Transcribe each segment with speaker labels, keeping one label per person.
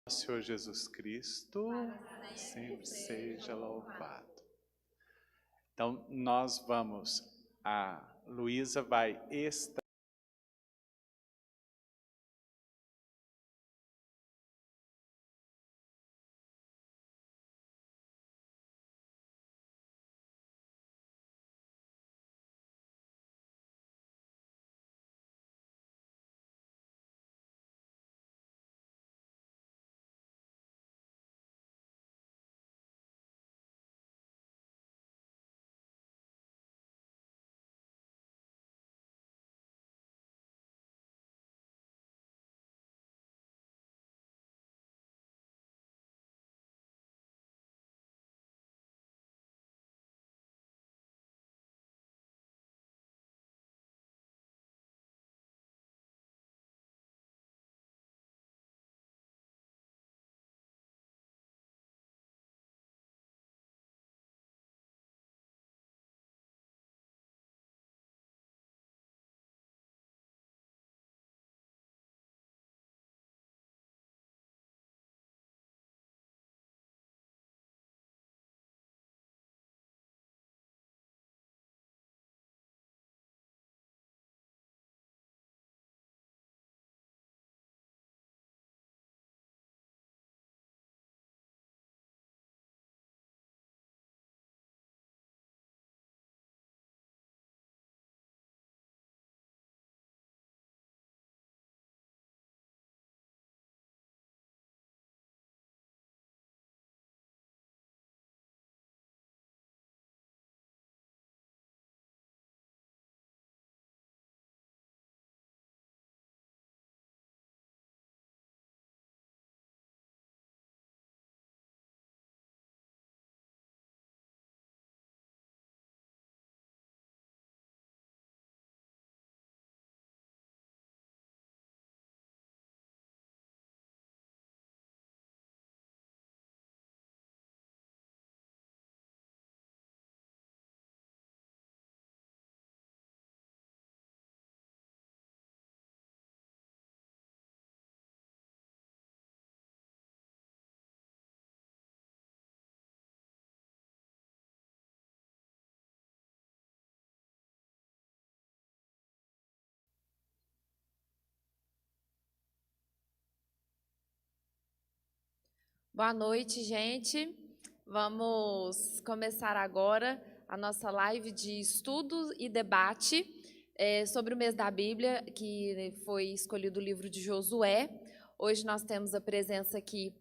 Speaker 1: Senhor Jesus Cristo, sempre seja louvado. Então, nós vamos, a Luísa vai estar.
Speaker 2: Boa noite, gente. Vamos começar agora a nossa live de estudo e debate sobre o mês da Bíblia, que foi escolhido o livro de Josué. Hoje nós temos a presença aqui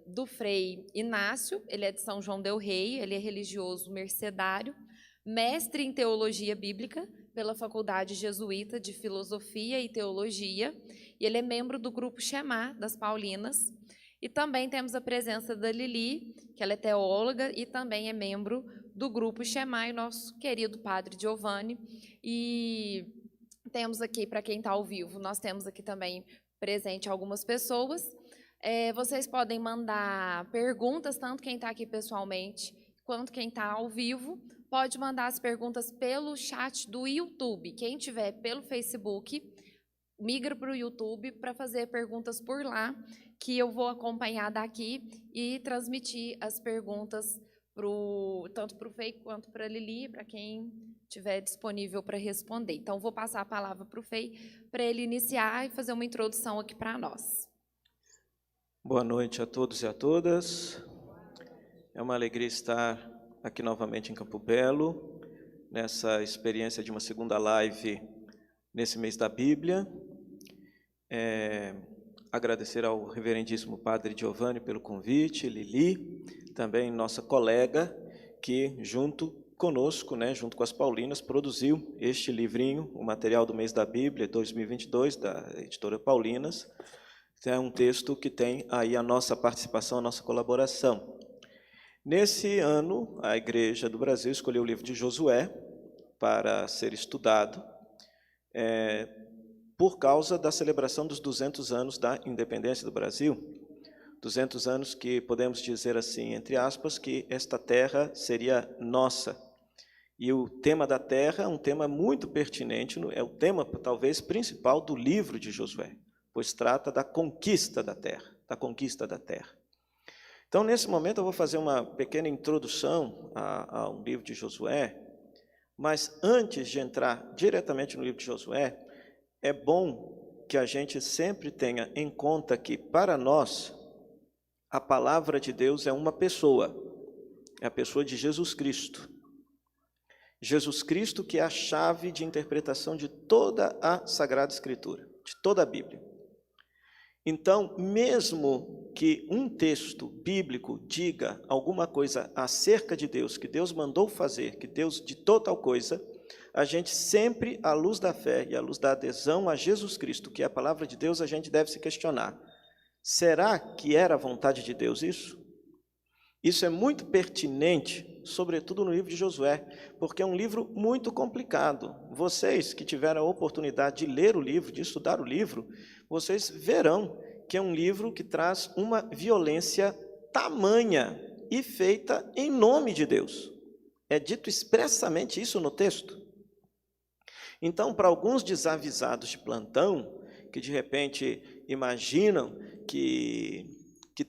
Speaker 2: do Frei Inácio, ele é de São João del Rei, ele é religioso mercedário, mestre em Teologia Bíblica pela Faculdade Jesuíta de Filosofia e Teologia, e ele é membro do Grupo Shema das Paulinas. E também temos a presença da Lili, que ela é teóloga e também é membro do Grupo Shema, e nosso querido Padre Giovanni. E temos aqui, para quem está ao vivo, nós temos aqui também presente algumas pessoas. Vocês podem mandar perguntas, tanto quem está aqui pessoalmente, quanto quem está ao vivo. Pode mandar as perguntas pelo chat do YouTube. Quem tiver pelo Facebook, migra para o YouTube para fazer perguntas por lá, que eu vou acompanhar daqui e transmitir as perguntas tanto para o Fei quanto para a Lili, para quem estiver disponível para responder. Então, vou passar a palavra para o Fei, para ele iniciar e fazer uma introdução aqui para nós.
Speaker 3: Boa noite a todos e a todas. É uma alegria estar aqui novamente em Campo Belo, nessa experiência de uma segunda live nesse mês da Bíblia. Agradecer ao reverendíssimo Padre Giovanni pelo convite, Lili, também nossa colega, que junto conosco, junto com as Paulinas, produziu este livrinho, o Material do Mês da Bíblia 2022, da editora Paulinas. É um texto que tem aí a nossa participação, a nossa colaboração. Nesse ano, a Igreja do Brasil escolheu o livro de Josué para ser estudado, por causa da celebração dos 200 anos da independência do Brasil. 200 anos que podemos dizer assim, entre aspas, que esta terra seria nossa. E o tema da terra é um tema muito pertinente, é o tema talvez principal do livro de Josué, pois trata da conquista da terra, da conquista da terra. Então, nesse momento, eu vou fazer uma pequena introdução ao livro de Josué, mas antes de entrar diretamente no livro de Josué, é bom que a gente sempre tenha em conta que, para nós, a palavra de Deus é uma pessoa, é a pessoa de Jesus Cristo. Jesus Cristo, que é a chave de interpretação de toda a Sagrada Escritura, de toda a Bíblia. Então, mesmo que um texto bíblico diga alguma coisa acerca de Deus, que Deus mandou fazer, que Deus ditou tal coisa, a gente sempre, à luz da fé e à luz da adesão a Jesus Cristo, que é a palavra de Deus, a gente deve se questionar: será que era a vontade de Deus isso? Isso é muito pertinente, sobretudo no livro de Josué, porque é um livro muito complicado. Vocês que tiveram a oportunidade de ler o livro, de estudar o livro, vocês verão que é um livro que traz uma violência tamanha e feita em nome de Deus. É dito expressamente isso no texto. Então, para alguns desavisados de plantão, que de repente imaginam que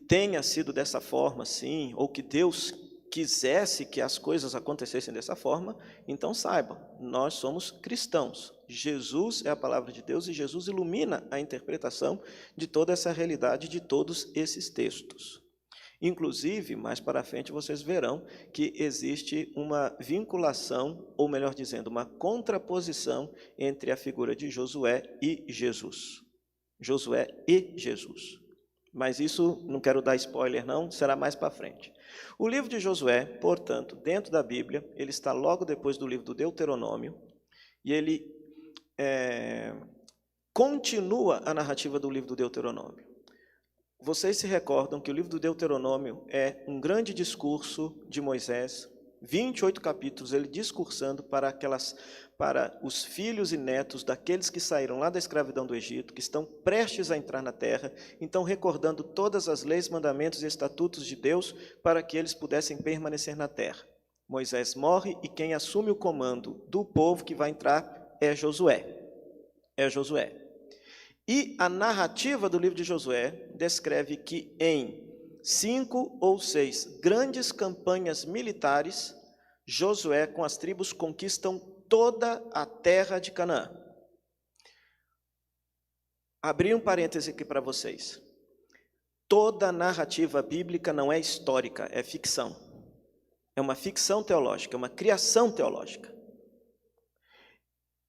Speaker 3: tenha sido dessa forma, sim, ou que Deus quisesse que as coisas acontecessem dessa forma, então saibam, nós somos cristãos. Jesus é a palavra de Deus e Jesus ilumina a interpretação de toda essa realidade, de todos esses textos. Inclusive, mais para frente, vocês verão que existe uma vinculação, ou melhor dizendo, uma contraposição entre a figura de Josué e Jesus. Josué e Jesus. Mas isso, não quero dar spoiler não, será mais para frente. O livro de Josué, portanto, dentro da Bíblia, ele está logo depois do livro do Deuteronômio, e ele continua a narrativa do livro do Deuteronômio. Vocês se recordam que o livro do Deuteronômio é um grande discurso de Moisés, 28 capítulos, ele discursando para os filhos e netos daqueles que saíram lá da escravidão do Egito, que estão prestes a entrar na terra, então recordando todas as leis, mandamentos e estatutos de Deus para que eles pudessem permanecer na terra. Moisés morre e quem assume o comando do povo que vai entrar é Josué. E a narrativa do livro de Josué descreve que em 5 ou 6 grandes campanhas militares, Josué com as tribos conquistam toda a terra de Canaã. Abri um parêntese aqui para vocês. Toda a narrativa bíblica não é histórica, é ficção. É uma ficção teológica, é uma criação teológica.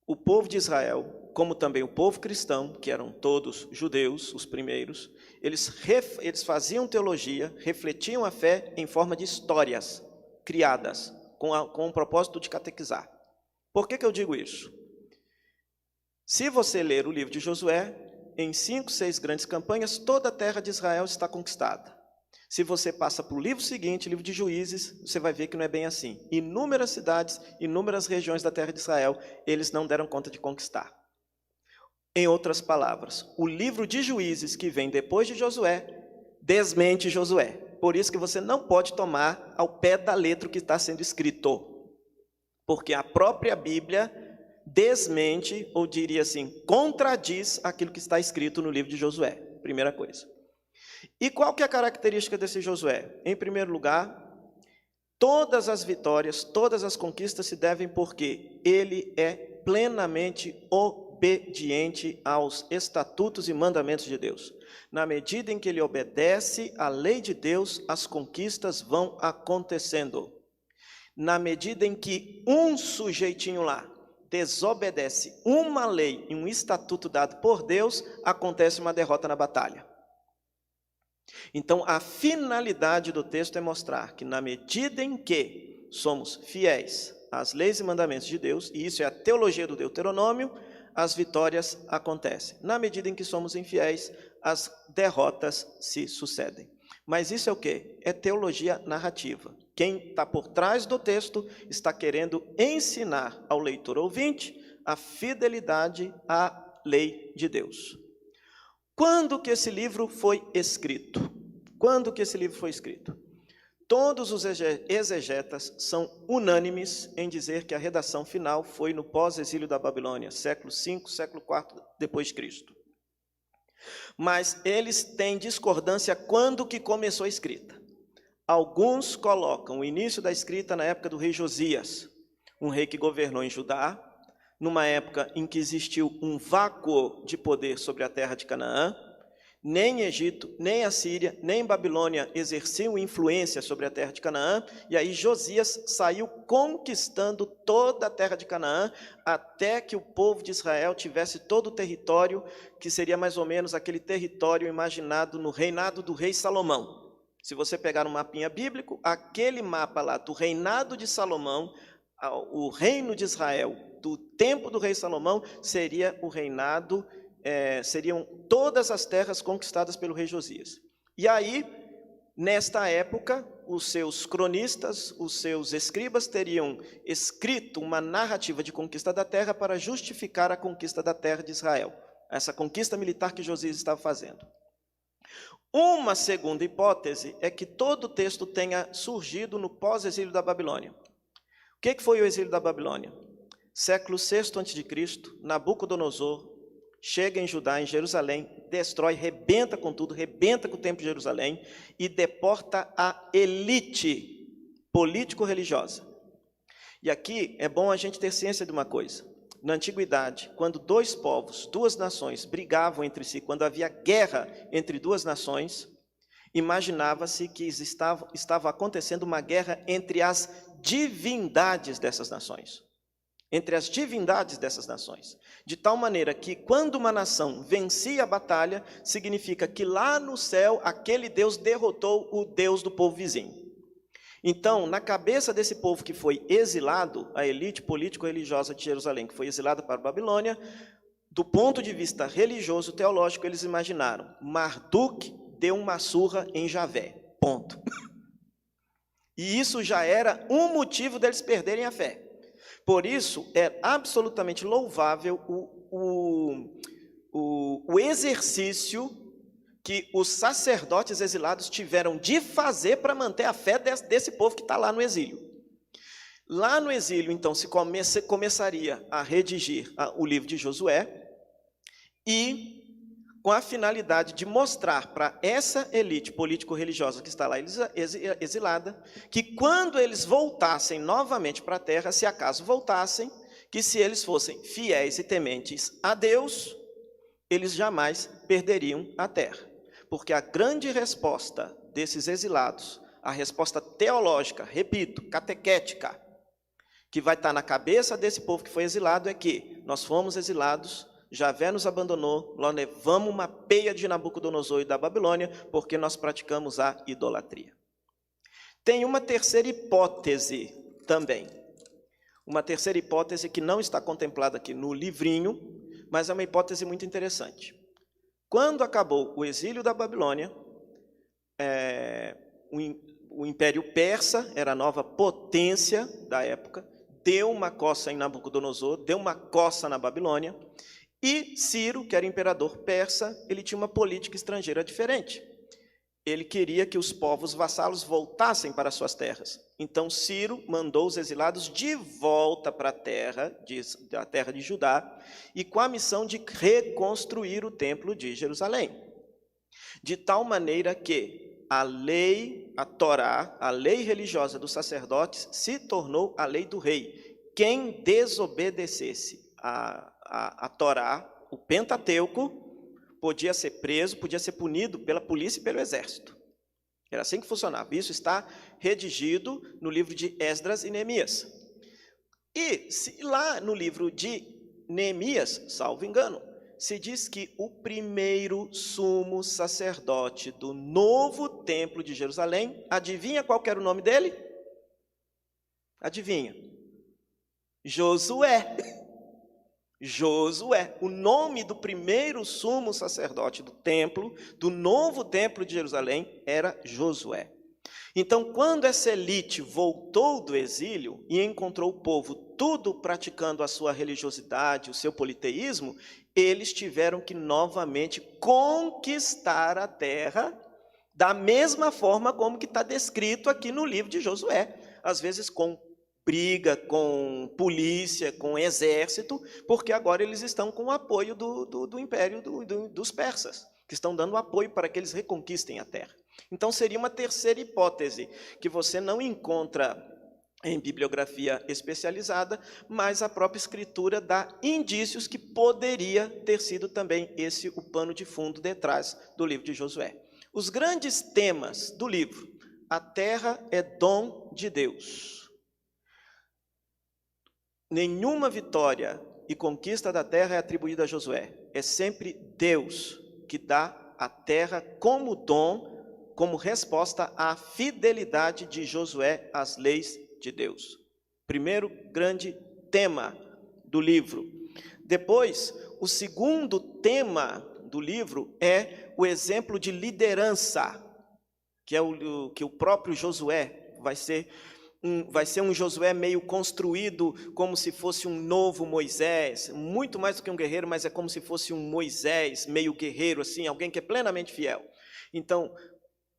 Speaker 3: O povo de Israel, como também o povo cristão, que eram todos judeus, os primeiros, eles faziam teologia, refletiam a fé em forma de histórias criadas, com o propósito de catequizar. Por que eu digo isso? Se você ler o livro de Josué, em 5, 6 grandes campanhas, toda a terra de Israel está conquistada. Se você passa para o livro seguinte, livro de Juízes, você vai ver que não é bem assim. Inúmeras cidades, inúmeras regiões da terra de Israel, eles não deram conta de conquistar. Em outras palavras, o livro de Juízes, que vem depois de Josué, desmente Josué. Por isso que você não pode tomar ao pé da letra o que está sendo escrito. Porque a própria Bíblia desmente, ou diria assim, contradiz aquilo que está escrito no livro de Josué. Primeira coisa. E qual que é a característica desse Josué? Em primeiro lugar, todas as vitórias, todas as conquistas se devem porque ele é plenamente obediente aos estatutos e mandamentos de Deus. Na medida em que ele obedece à lei de Deus, as conquistas vão acontecendo. Na medida em que um sujeitinho lá desobedece uma lei e um estatuto dado por Deus, acontece uma derrota na batalha. Então, a finalidade do texto é mostrar que na medida em que somos fiéis às leis e mandamentos de Deus, e isso é a teologia do Deuteronômio, as vitórias acontecem. Na medida em que somos infiéis, as derrotas se sucedem. Mas isso é o quê? É teologia narrativa. Quem está por trás do texto está querendo ensinar ao leitor ouvinte a fidelidade à lei de Deus. Quando que esse livro foi escrito? Quando que esse livro foi escrito? Todos os exegetas são unânimes em dizer que a redação final foi no pós-exílio da Babilônia, século V, século IV depois de Cristo. Mas eles têm discordância quando que começou a escrita. Alguns colocam o início da escrita na época do rei Josias, um rei que governou em Judá, numa época em que existiu um vácuo de poder sobre a terra de Canaã. Nem Egito, nem Assíria, nem Babilônia exerciam influência sobre a terra de Canaã, e aí Josias saiu conquistando toda a terra de Canaã, até que o povo de Israel tivesse todo o território, que seria mais ou menos aquele território imaginado no reinado do rei Salomão. Se você pegar um mapinha bíblico, aquele mapa lá do reinado de Salomão, o reino de Israel, do tempo do rei Salomão, seria o reinado, seriam todas as terras conquistadas pelo rei Josias. E aí, nesta época, os seus cronistas, os seus escribas teriam escrito uma narrativa de conquista da terra para justificar a conquista da terra de Israel, essa conquista militar que Josias estava fazendo. Uma segunda hipótese é que todo o texto tenha surgido no pós-exílio da Babilônia. O que foi o exílio da Babilônia? Século VI a.C., Nabucodonosor chega em Judá, em Jerusalém, destrói, rebenta com tudo, rebenta com o templo de Jerusalém e deporta a elite político-religiosa. E aqui é bom a gente ter ciência de uma coisa. Na antiguidade, quando dois povos, duas nações brigavam entre si, quando havia guerra entre duas nações, imaginava-se que estava acontecendo uma guerra entre as divindades dessas nações. Entre as divindades dessas nações. De tal maneira que, quando uma nação vencia a batalha, significa que lá no céu, aquele Deus derrotou o Deus do povo vizinho. Então, na cabeça desse povo que foi exilado, a elite político-religiosa de Jerusalém, que foi exilada para a Babilônia, do ponto de vista religioso, teológico, eles imaginaram: Marduk deu uma surra em Javé, ponto. E isso já era um motivo deles perderem a fé. Por isso, é absolutamente louvável o exercício que os sacerdotes exilados tiveram de fazer para manter a fé desse povo que está lá no exílio. Lá no exílio, então, se começaria a redigir o livro de Josué, e com a finalidade de mostrar para essa elite político-religiosa que está lá exilada, que quando eles voltassem novamente para a terra, se acaso voltassem, que se eles fossem fiéis e tementes a Deus, eles jamais perderiam a terra. Porque a grande resposta desses exilados, a resposta teológica, repito, catequética, que vai estar na cabeça desse povo que foi exilado é que nós fomos exilados, Javé nos abandonou, nós levamos uma peia de Nabucodonosor e da Babilônia, porque nós praticamos a idolatria. Tem uma terceira hipótese também. Uma terceira hipótese que não está contemplada aqui no livrinho, mas é uma hipótese muito interessante. Quando acabou o exílio da Babilônia, o Império Persa era a nova potência da época, deu uma coça em Nabucodonosor, deu uma coça na Babilônia, e Ciro, que era imperador persa, ele tinha uma política estrangeira diferente. Ele queria que os povos vassalos voltassem para suas terras. Então Ciro mandou os exilados de volta para a terra de Judá, e com a missão de reconstruir o templo de Jerusalém. De tal maneira que a lei, a Torá, a lei religiosa dos sacerdotes, se tornou a lei do rei. Quem desobedecesse a Torá, o Pentateuco, podia ser preso, podia ser punido pela polícia e pelo exército. Era assim que funcionava. Isso está redigido no livro de Esdras e Neemias. E lá no livro de Neemias, salvo engano, se diz que o primeiro sumo sacerdote do novo templo de Jerusalém, adivinha qual era o nome dele? Adivinha? Josué. Josué, o nome do primeiro sumo sacerdote do templo, do novo templo de Jerusalém, era Josué. Então, quando essa elite voltou do exílio e encontrou o povo tudo praticando a sua religiosidade, o seu politeísmo, eles tiveram que novamente conquistar a terra da mesma forma como que está descrito aqui no livro de Josué, às vezes com briga, com polícia, com exército, porque agora eles estão com o apoio do império dos persas. que estão dando apoio para que eles reconquistem a terra. Então, seria uma terceira hipótese, que você não encontra em bibliografia especializada, mas a própria Escritura dá indícios que poderia ter sido também esse o pano de fundo detrás do livro de Josué. Os grandes temas do livro: a terra é dom de Deus. Nenhuma vitória e conquista da terra é atribuída a Josué. É sempre Deus que dá a terra como dom, como resposta à fidelidade de Josué às leis de Deus. Primeiro grande tema do livro. Depois, o segundo tema do livro é o exemplo de liderança, que é que o próprio Josué vai ser um Josué meio construído como se fosse um novo Moisés, muito mais do que um guerreiro, mas é como se fosse um Moisés meio guerreiro, assim, alguém que é plenamente fiel. Então,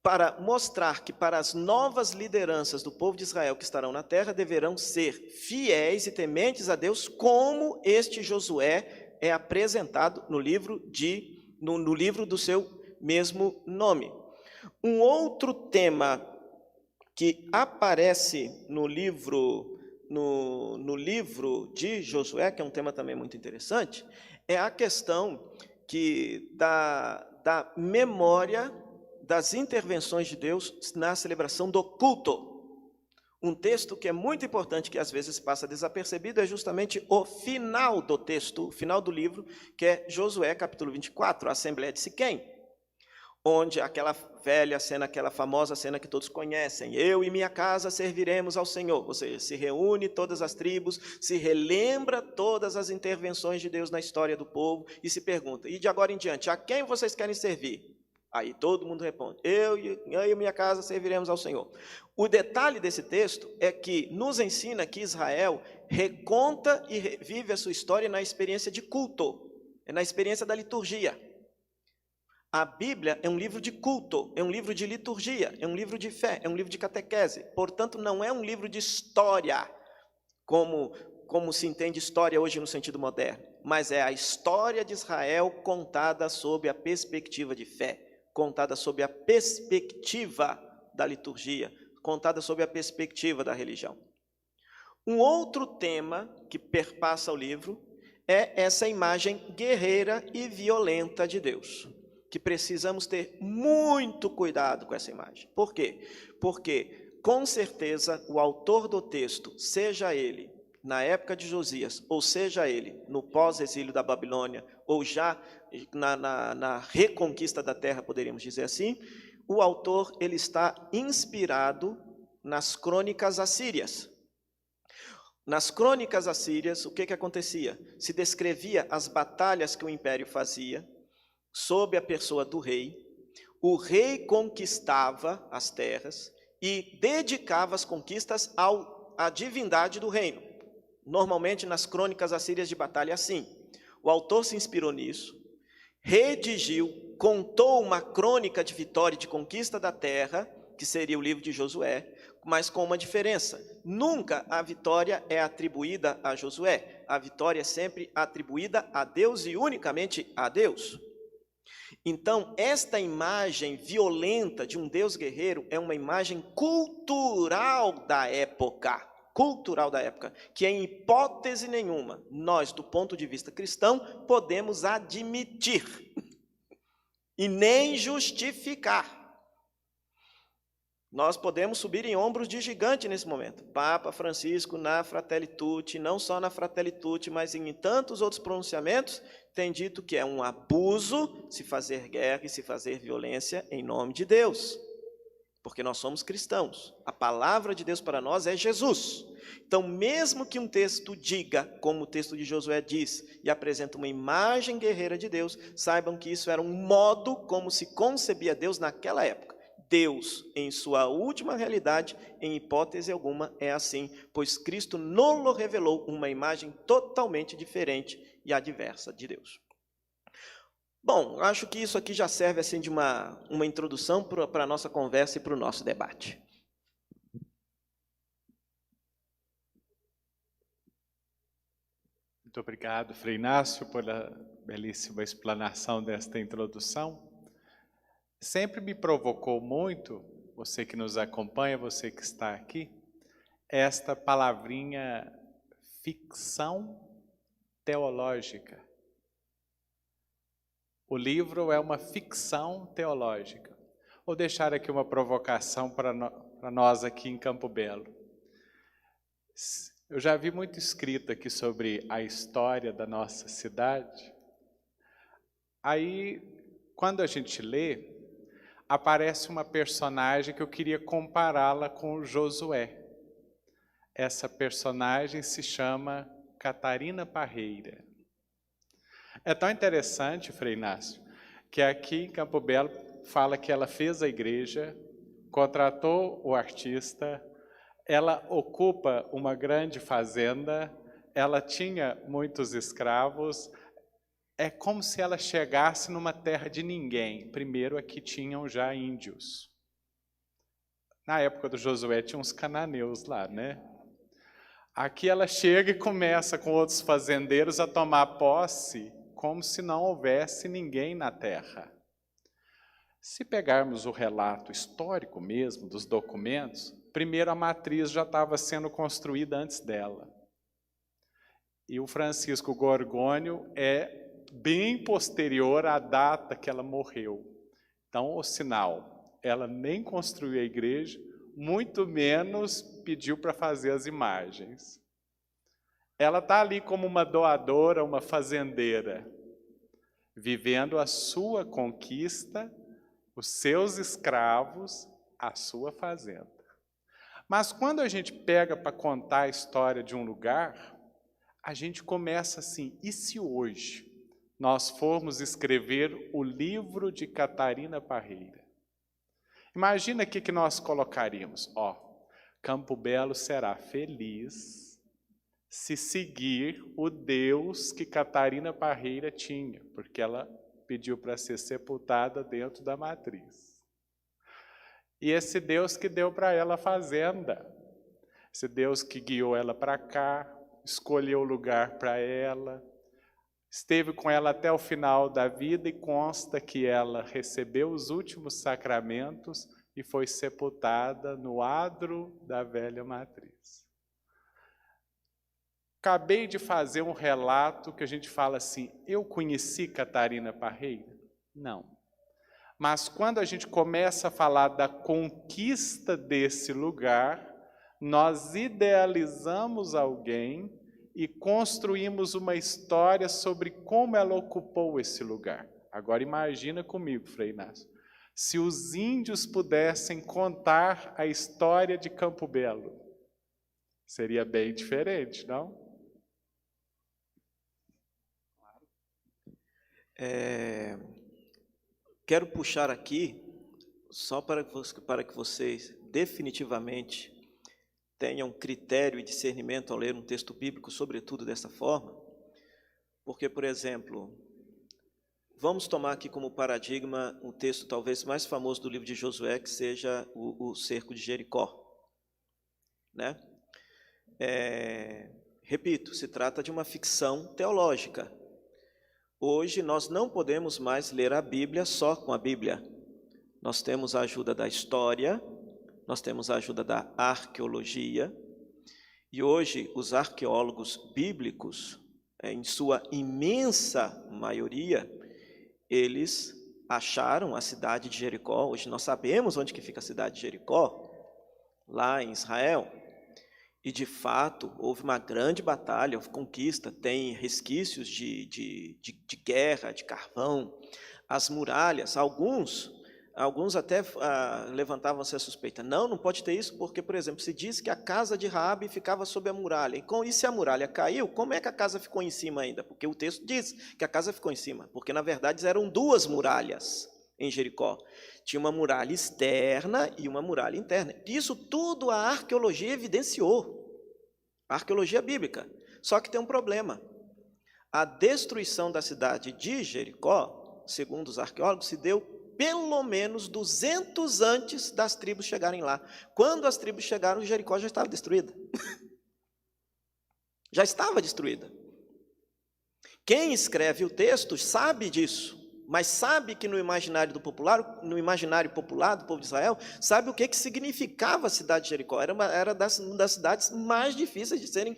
Speaker 3: para mostrar que para as novas lideranças do povo de Israel que estarão na terra, deverão ser fiéis e tementes a Deus, como este Josué é apresentado no livro do seu mesmo nome. Um outro tema que aparece no livro de Josué, que é um tema também muito interessante, é a questão da memória das intervenções de Deus na celebração do culto. Um texto que é muito importante, que às vezes passa desapercebido, é justamente o final do texto, o final do livro, que é Josué, capítulo 24, a Assembleia de Siquém, onde aquela velha cena, aquela famosa cena que todos conhecem: eu e minha casa serviremos ao Senhor. Ou seja, se reúne todas as tribos, se relembra todas as intervenções de Deus na história do povo e se pergunta: e de agora em diante, a quem vocês querem servir? Aí todo mundo responde: eu e minha casa serviremos ao Senhor. O detalhe desse texto é que nos ensina que Israel reconta e revive a sua história na experiência de culto, na experiência da liturgia. A Bíblia é um livro de culto, é um livro de liturgia, é um livro de fé, é um livro de catequese. Portanto, não é um livro de história, como se entende história hoje no sentido moderno, mas é a história de Israel contada sob a perspectiva de fé, contada sob a perspectiva da liturgia, contada sob a perspectiva da religião. Um outro tema que perpassa o livro é essa imagem guerreira e violenta de Deus, que precisamos ter muito cuidado com essa imagem. Por quê? Porque, com certeza, o autor do texto, seja ele na época de Josias, ou seja ele no pós-exílio da Babilônia, ou já na reconquista da terra, poderíamos dizer assim, o autor ele está inspirado nas crônicas assírias. Nas crônicas assírias, o que acontecia? Se descrevia as batalhas que o império fazia, sob a pessoa do rei. O rei conquistava as terras e dedicava as conquistas à divindade do reino. Normalmente, nas crônicas assírias de batalha, é assim. O autor se inspirou nisso, redigiu, contou uma crônica de vitória e de conquista da terra, que seria o livro de Josué, mas com uma diferença: nunca a vitória é atribuída a Josué, a vitória é sempre atribuída a Deus e unicamente a Deus. Então, esta imagem violenta de um Deus guerreiro é uma imagem cultural da época, que em hipótese nenhuma, nós, do ponto de vista cristão, podemos admitir e nem justificar. Nós podemos subir em ombros de gigante nesse momento. Papa Francisco, na Fratelli Tutti, não só na Fratelli Tutti, mas em tantos outros pronunciamentos, tem dito que é um abuso se fazer guerra e se fazer violência em nome de Deus, porque nós somos cristãos. A palavra de Deus para nós é Jesus. Então, mesmo que um texto diga, como o texto de Josué diz, e apresenta uma imagem guerreira de Deus, saibam que isso era um modo como se concebia Deus naquela época. Deus, em sua última realidade, em hipótese alguma, é assim, pois Cristo nos revelou uma imagem totalmente diferente e adversa de Deus. Bom, acho que isso aqui já serve assim de uma introdução para a nossa conversa e para o nosso debate.
Speaker 1: Muito obrigado, Frei Inácio, pela belíssima explanação desta introdução. sempre me provocou muito, você que nos acompanha, você que está aqui, esta palavrinha ficção teológica. O livro é uma ficção teológica. Vou deixar aqui uma provocação para nós aqui em Campo Belo. Eu já vi muito escrito aqui sobre a história da nossa cidade. Aí, quando a gente lê, aparece uma personagem que eu queria compará-la com o Josué. Essa personagem se chama Catarina Parreira. É tão interessante, Frei Inácio, que aqui em Campo Belo fala que ela fez a igreja, contratou o artista, ela ocupa uma grande fazenda, ela tinha muitos escravos. É como se ela chegasse numa terra de ninguém. Primeiro aqui tinham já índios. Na época do Josué tinha uns cananeus lá, né? Aqui ela chega e começa com outros fazendeiros a tomar posse, como se não houvesse ninguém na terra. Se pegarmos o relato histórico mesmo, dos documentos, primeiro a matriz já estava sendo construída antes dela. E o Francisco Gorgônio é bem posterior à data que ela morreu. Então, o sinal, ela nem construiu a igreja, muito menos pediu para fazer as imagens. Ela está ali como uma doadora, uma fazendeira, vivendo a sua conquista, os seus escravos, a sua fazenda. Mas quando a gente pega para contar a história de um lugar, a gente começa assim, e se hoje nós formos escrever o livro de Catarina Parreira? Imagina aqui que nós colocaríamos, Campo Belo será feliz se seguir o Deus que Catarina Parreira tinha, porque ela pediu para ser sepultada dentro da matriz. E esse Deus que deu para ela a fazenda, esse Deus que guiou ela para cá, escolheu o lugar para ela, esteve com ela até o final da vida e consta que ela recebeu os últimos sacramentos e foi sepultada no adro da velha matriz. Acabei de fazer um relato que a gente fala assim, eu conheci Catarina Parreira? Não. Mas quando a gente começa a falar da conquista desse lugar, nós idealizamos alguém e construímos uma história sobre como ela ocupou esse lugar. Agora imagina comigo, Frei Inácio, se os índios pudessem contar a história de Campo Belo, seria bem diferente, não?
Speaker 3: Quero puxar aqui, só para que vocês definitivamente tenham critério e discernimento ao ler um texto bíblico, sobretudo dessa forma, porque, por exemplo, vamos tomar aqui como paradigma o texto talvez mais famoso do livro de Josué, que seja o cerco de Jericó, né? Repito, se trata de uma ficção teológica. Hoje nós não podemos mais ler a Bíblia só com a Bíblia. Nós temos a ajuda da história, nós temos a ajuda da arqueologia, e hoje os arqueólogos bíblicos, em sua imensa maioria, eles acharam a cidade de Jericó. Hoje nós sabemos onde que fica a cidade de Jericó, lá em Israel. E, de fato, houve uma grande batalha, houve conquista, tem resquícios de guerra, de carvão. As muralhas, alguns até levantavam essa suspeita. Não pode ter isso, porque, por exemplo, se diz que a casa de Raabe ficava sob a muralha. E se a muralha caiu, como é que a casa ficou em cima ainda? Porque o texto diz que a casa ficou em cima, porque, na verdade, eram duas muralhas em Jericó. Tinha uma muralha externa e uma muralha interna. Isso tudo a arqueologia evidenciou, a arqueologia bíblica. Só que tem um problema. A destruição da cidade de Jericó, segundo os arqueólogos, se deu pelo menos 200 antes das tribos chegarem lá. Quando as tribos chegaram, Jericó já estava destruída. Já estava destruída. Quem escreve o texto sabe disso. Mas sabe que no imaginário popular do povo de Israel, sabe o que significava a cidade de Jericó? Era uma das cidades mais difíceis de serem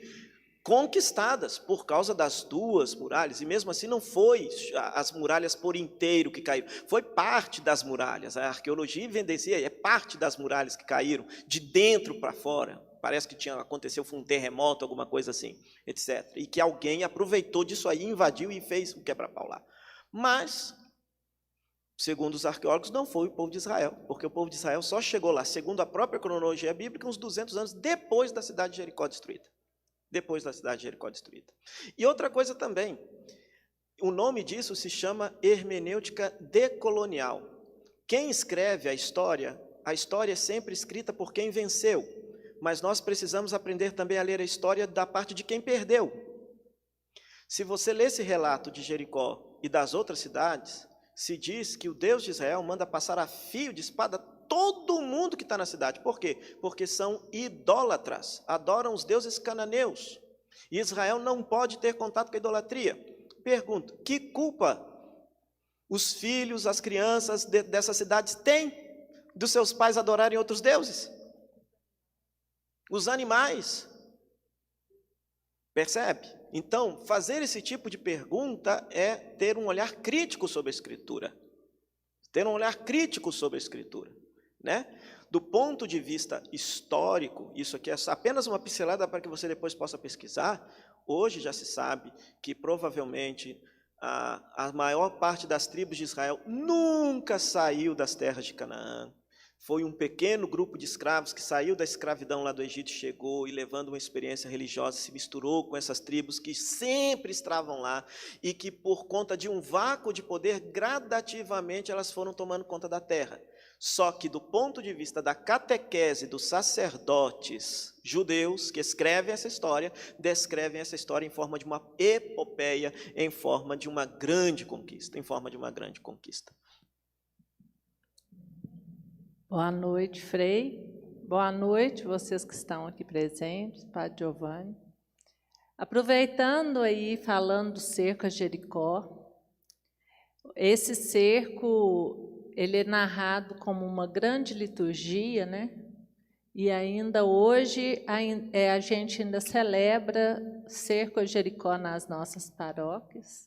Speaker 3: conquistadas por causa das duas muralhas, e mesmo assim não foi as muralhas por inteiro que caíram, foi parte das muralhas. A arqueologia evidencia, é parte das muralhas que caíram, de dentro para fora. Parece que aconteceu um terremoto, alguma coisa assim, etc. E que alguém aproveitou disso aí, invadiu e fez o quebra-pau lá. Mas, segundo os arqueólogos, não foi o povo de Israel, porque o povo de Israel só chegou lá, segundo a própria cronologia bíblica, uns 200 anos depois da cidade de Jericó destruída. Depois da cidade de Jericó destruída. E outra coisa também, o nome disso se chama hermenêutica decolonial. Quem escreve a história é sempre escrita por quem venceu, mas nós precisamos aprender também a ler a história da parte de quem perdeu. Se você lê esse relato de Jericó e das outras cidades, se diz que o Deus de Israel manda passar a fio de espada todo mundo que está na cidade. Por quê? Porque são idólatras, adoram os deuses cananeus. E Israel não pode ter contato com a idolatria. Pergunto, que culpa os filhos, as crianças dessas cidades têm dos seus pais adorarem outros deuses? Os animais. Percebe? Então, fazer esse tipo de pergunta é ter um olhar crítico sobre a Escritura. Ter um olhar crítico sobre a Escritura. Né? Do ponto de vista histórico, isso aqui é apenas uma pincelada para que você depois possa pesquisar. Hoje já se sabe que provavelmente a maior parte das tribos de Israel nunca saiu das terras de Canaã. Foi um pequeno grupo de escravos que saiu da escravidão lá do Egito, chegou e levando uma experiência religiosa, se misturou com essas tribos que sempre estavam lá e que por conta de um vácuo de poder, gradativamente elas foram tomando conta da terra. Só que do ponto de vista da catequese dos sacerdotes judeus que escrevem essa história, descrevem essa história em forma de uma epopeia, em forma de uma grande conquista,
Speaker 4: Boa noite, Frei. Boa noite, vocês que estão aqui presentes, Padre Giovanni. Aproveitando aí, falando do cerco a Jericó, esse cerco, ele é narrado como uma grande liturgia, né? E ainda hoje, a gente ainda celebra cerco a Jericó nas nossas paróquias.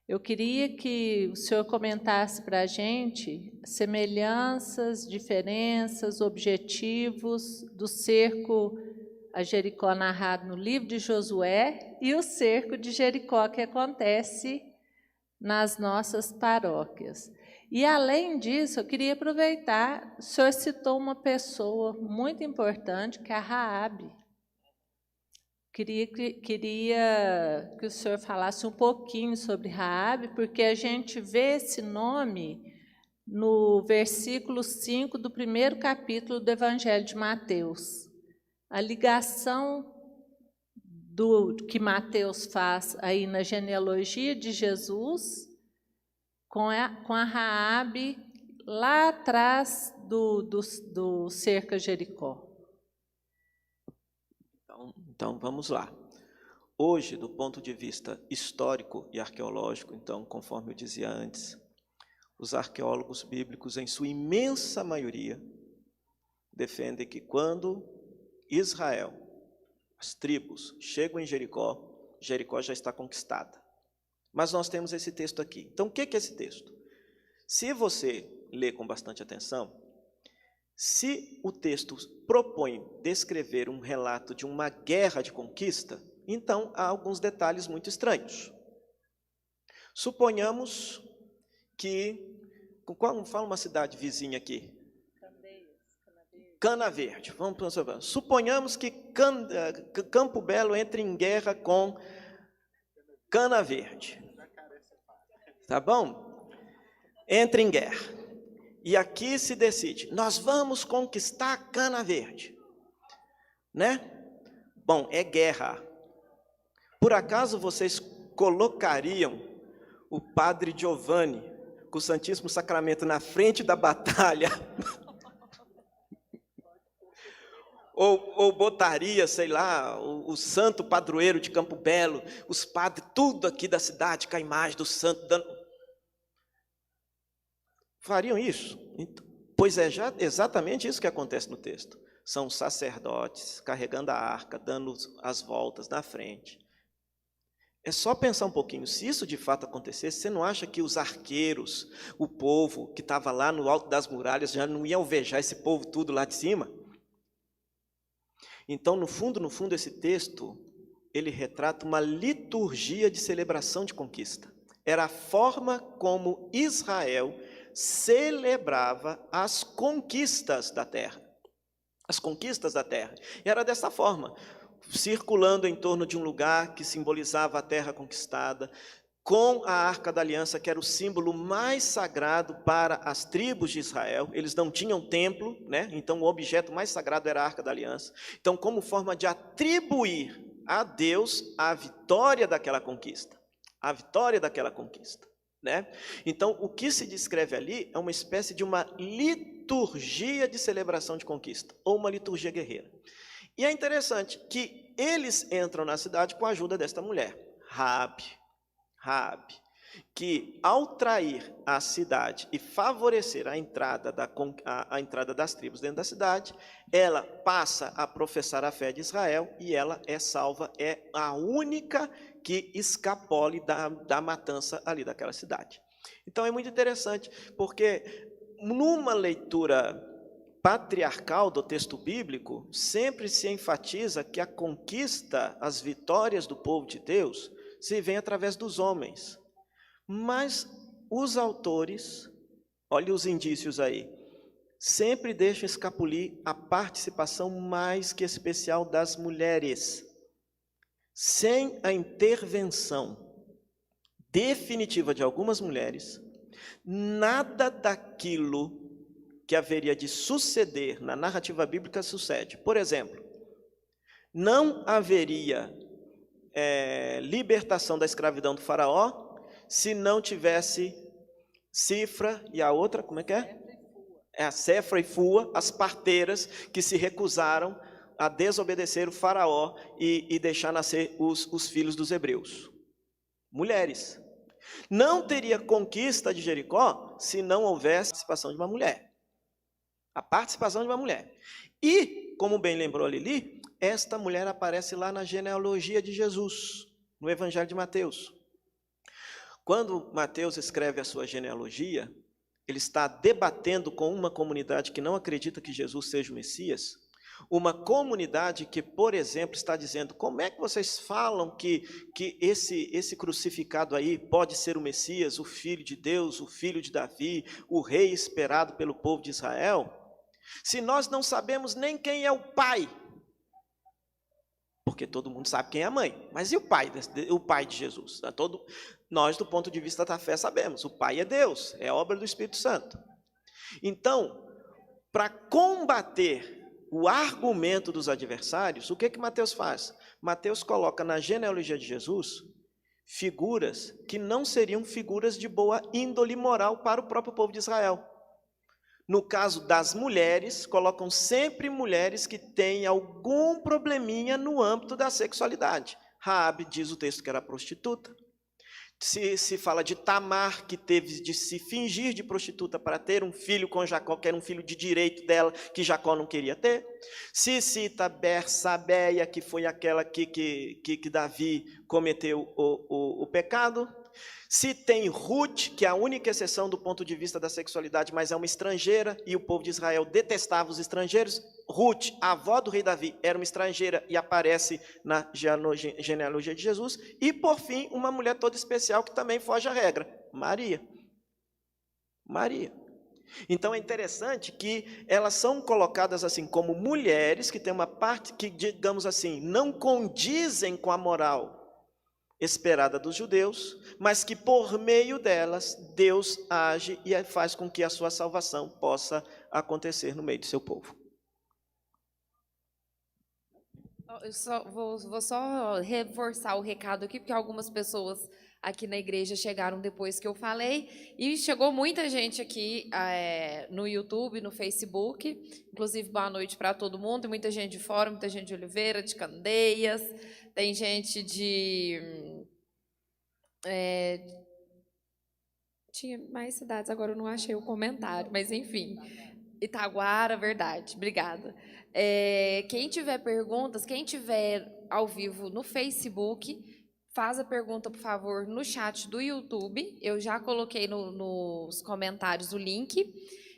Speaker 4: Eu queria que o senhor comentasse para a gente semelhanças, diferenças, objetivos do cerco a Jericó narrado no livro de Josué e o cerco de Jericó que acontece nas nossas paróquias. E, além disso, eu queria aproveitar, o senhor citou uma pessoa muito importante, que é a Raabe. Queria que o senhor falasse um pouquinho sobre Raabe, porque a gente vê esse nome no versículo 5 do primeiro capítulo do Evangelho de Mateus. A ligação que Mateus faz aí na genealogia de Jesus com a Raabe lá atrás do cerco a Jericó.
Speaker 3: Então, vamos lá. Hoje, do ponto de vista histórico e arqueológico, então, conforme eu dizia antes, os arqueólogos bíblicos, em sua imensa maioria, defendem que quando Israel, as tribos, chegam em Jericó, Jericó já está conquistada. Mas nós temos esse texto aqui. Então, o que é esse texto? Se você ler com bastante atenção, se o texto propõe descrever um relato de uma guerra de conquista, então há alguns detalhes muito estranhos. Suponhamos que... Fala uma cidade vizinha aqui. Cana Verde. Suponhamos que Campo Belo entre em guerra com Cana Verde. Tá bom? Entre em guerra. E aqui se decide, nós vamos conquistar Cana Verde. Né? Bom, é guerra. Por acaso vocês colocariam o Padre Giovanni com o Santíssimo Sacramento na frente da batalha? ou botaria, sei lá, o santo padroeiro de Campo Belo, os padres, tudo aqui da cidade, com a imagem do santo dando... fariam isso? Pois é exatamente isso que acontece no texto. São sacerdotes carregando a arca, dando as voltas na frente. É só pensar um pouquinho, se isso de fato acontecesse, você não acha que os arqueiros, o povo que estava lá no alto das muralhas, já não ia alvejar esse povo tudo lá de cima? Então, no fundo, esse texto, ele retrata uma liturgia de celebração de conquista. Era a forma como Israel celebrava as conquistas da terra. As conquistas da terra. E era dessa forma, circulando em torno de um lugar que simbolizava a terra conquistada, com a Arca da Aliança, que era o símbolo mais sagrado para as tribos de Israel. Eles não tinham templo, né? Então o objeto mais sagrado era a Arca da Aliança. Então, como forma de atribuir a Deus a vitória daquela conquista. A vitória daquela conquista, né? Então, o que se descreve ali é uma espécie de uma liturgia de celebração de conquista, ou uma liturgia guerreira. E é interessante que eles entram na cidade com a ajuda desta mulher, Raabe, que ao trair a cidade e favorecer a entrada das tribos dentro da cidade, ela passa a professar a fé de Israel e ela é salva, é a única que escapole da matança ali daquela cidade. Então é muito interessante, porque numa leitura patriarcal do texto bíblico, sempre se enfatiza que a conquista, as vitórias do povo de Deus, se vem através dos homens. Mas os autores, olha os indícios aí, sempre deixam escapulir a participação mais que especial das mulheres. Sem a intervenção definitiva de algumas mulheres, nada daquilo que haveria de suceder na narrativa bíblica sucede. Por exemplo, não haveria libertação da escravidão do faraó se não tivesse Cifra e a outra, como é que é? É a Cefra e Fua, as parteiras que se recusaram a desobedecer o faraó e deixar nascer os filhos dos hebreus. Mulheres. Não teria conquista de Jericó se não houvesse a participação de uma mulher. A participação de uma mulher. E, como bem lembrou a Lili, esta mulher aparece lá na genealogia de Jesus, no Evangelho de Mateus. Quando Mateus escreve a sua genealogia, ele está debatendo com uma comunidade que não acredita que Jesus seja o Messias, uma comunidade que, por exemplo, está dizendo, como é que vocês falam que esse crucificado aí pode ser o Messias, o Filho de Deus, o Filho de Davi, o Rei esperado pelo povo de Israel, se nós não sabemos nem quem é o pai? Porque todo mundo sabe quem é a mãe, mas e o pai de Jesus? Nós, do ponto de vista da fé, sabemos, o pai é Deus, é obra do Espírito Santo. Então, para combater o argumento dos adversários, o que Mateus faz? Mateus coloca na genealogia de Jesus figuras que não seriam figuras de boa índole moral para o próprio povo de Israel. No caso das mulheres, colocam sempre mulheres que têm algum probleminha no âmbito da sexualidade. Raabe, diz o texto, que era prostituta. Se fala de Tamar, que teve de se fingir de prostituta para ter um filho com Jacó, que era um filho de direito dela, que Jacó não queria ter. Se cita Bersabeia, que foi aquela que Davi cometeu o pecado. Se tem Ruth, que é a única exceção do ponto de vista da sexualidade, mas é uma estrangeira, e o povo de Israel detestava os estrangeiros. Ruth, a avó do rei Davi, era uma estrangeira e aparece na genealogia de Jesus. E, por fim, uma mulher toda especial que também foge à regra, Maria. Então, é interessante que elas são colocadas assim como mulheres que têm uma parte que, digamos assim, não condizem com a moral esperada dos judeus, mas que por meio delas Deus age e faz com que a sua salvação possa acontecer no meio do seu povo.
Speaker 2: Eu vou só reforçar o recado aqui, porque algumas pessoas aqui na igreja chegaram depois que eu falei, e chegou muita gente aqui no YouTube, no Facebook, inclusive boa noite para todo mundo, muita gente de fora, muita gente de Oliveira, de Candeias, tem gente Tinha mais cidades, agora eu não achei o comentário, mas enfim. Itaguara, verdade. Obrigada. Quem tiver perguntas, quem tiver ao vivo no Facebook, faz a pergunta, por favor, no chat do YouTube. Eu já coloquei nos comentários o link.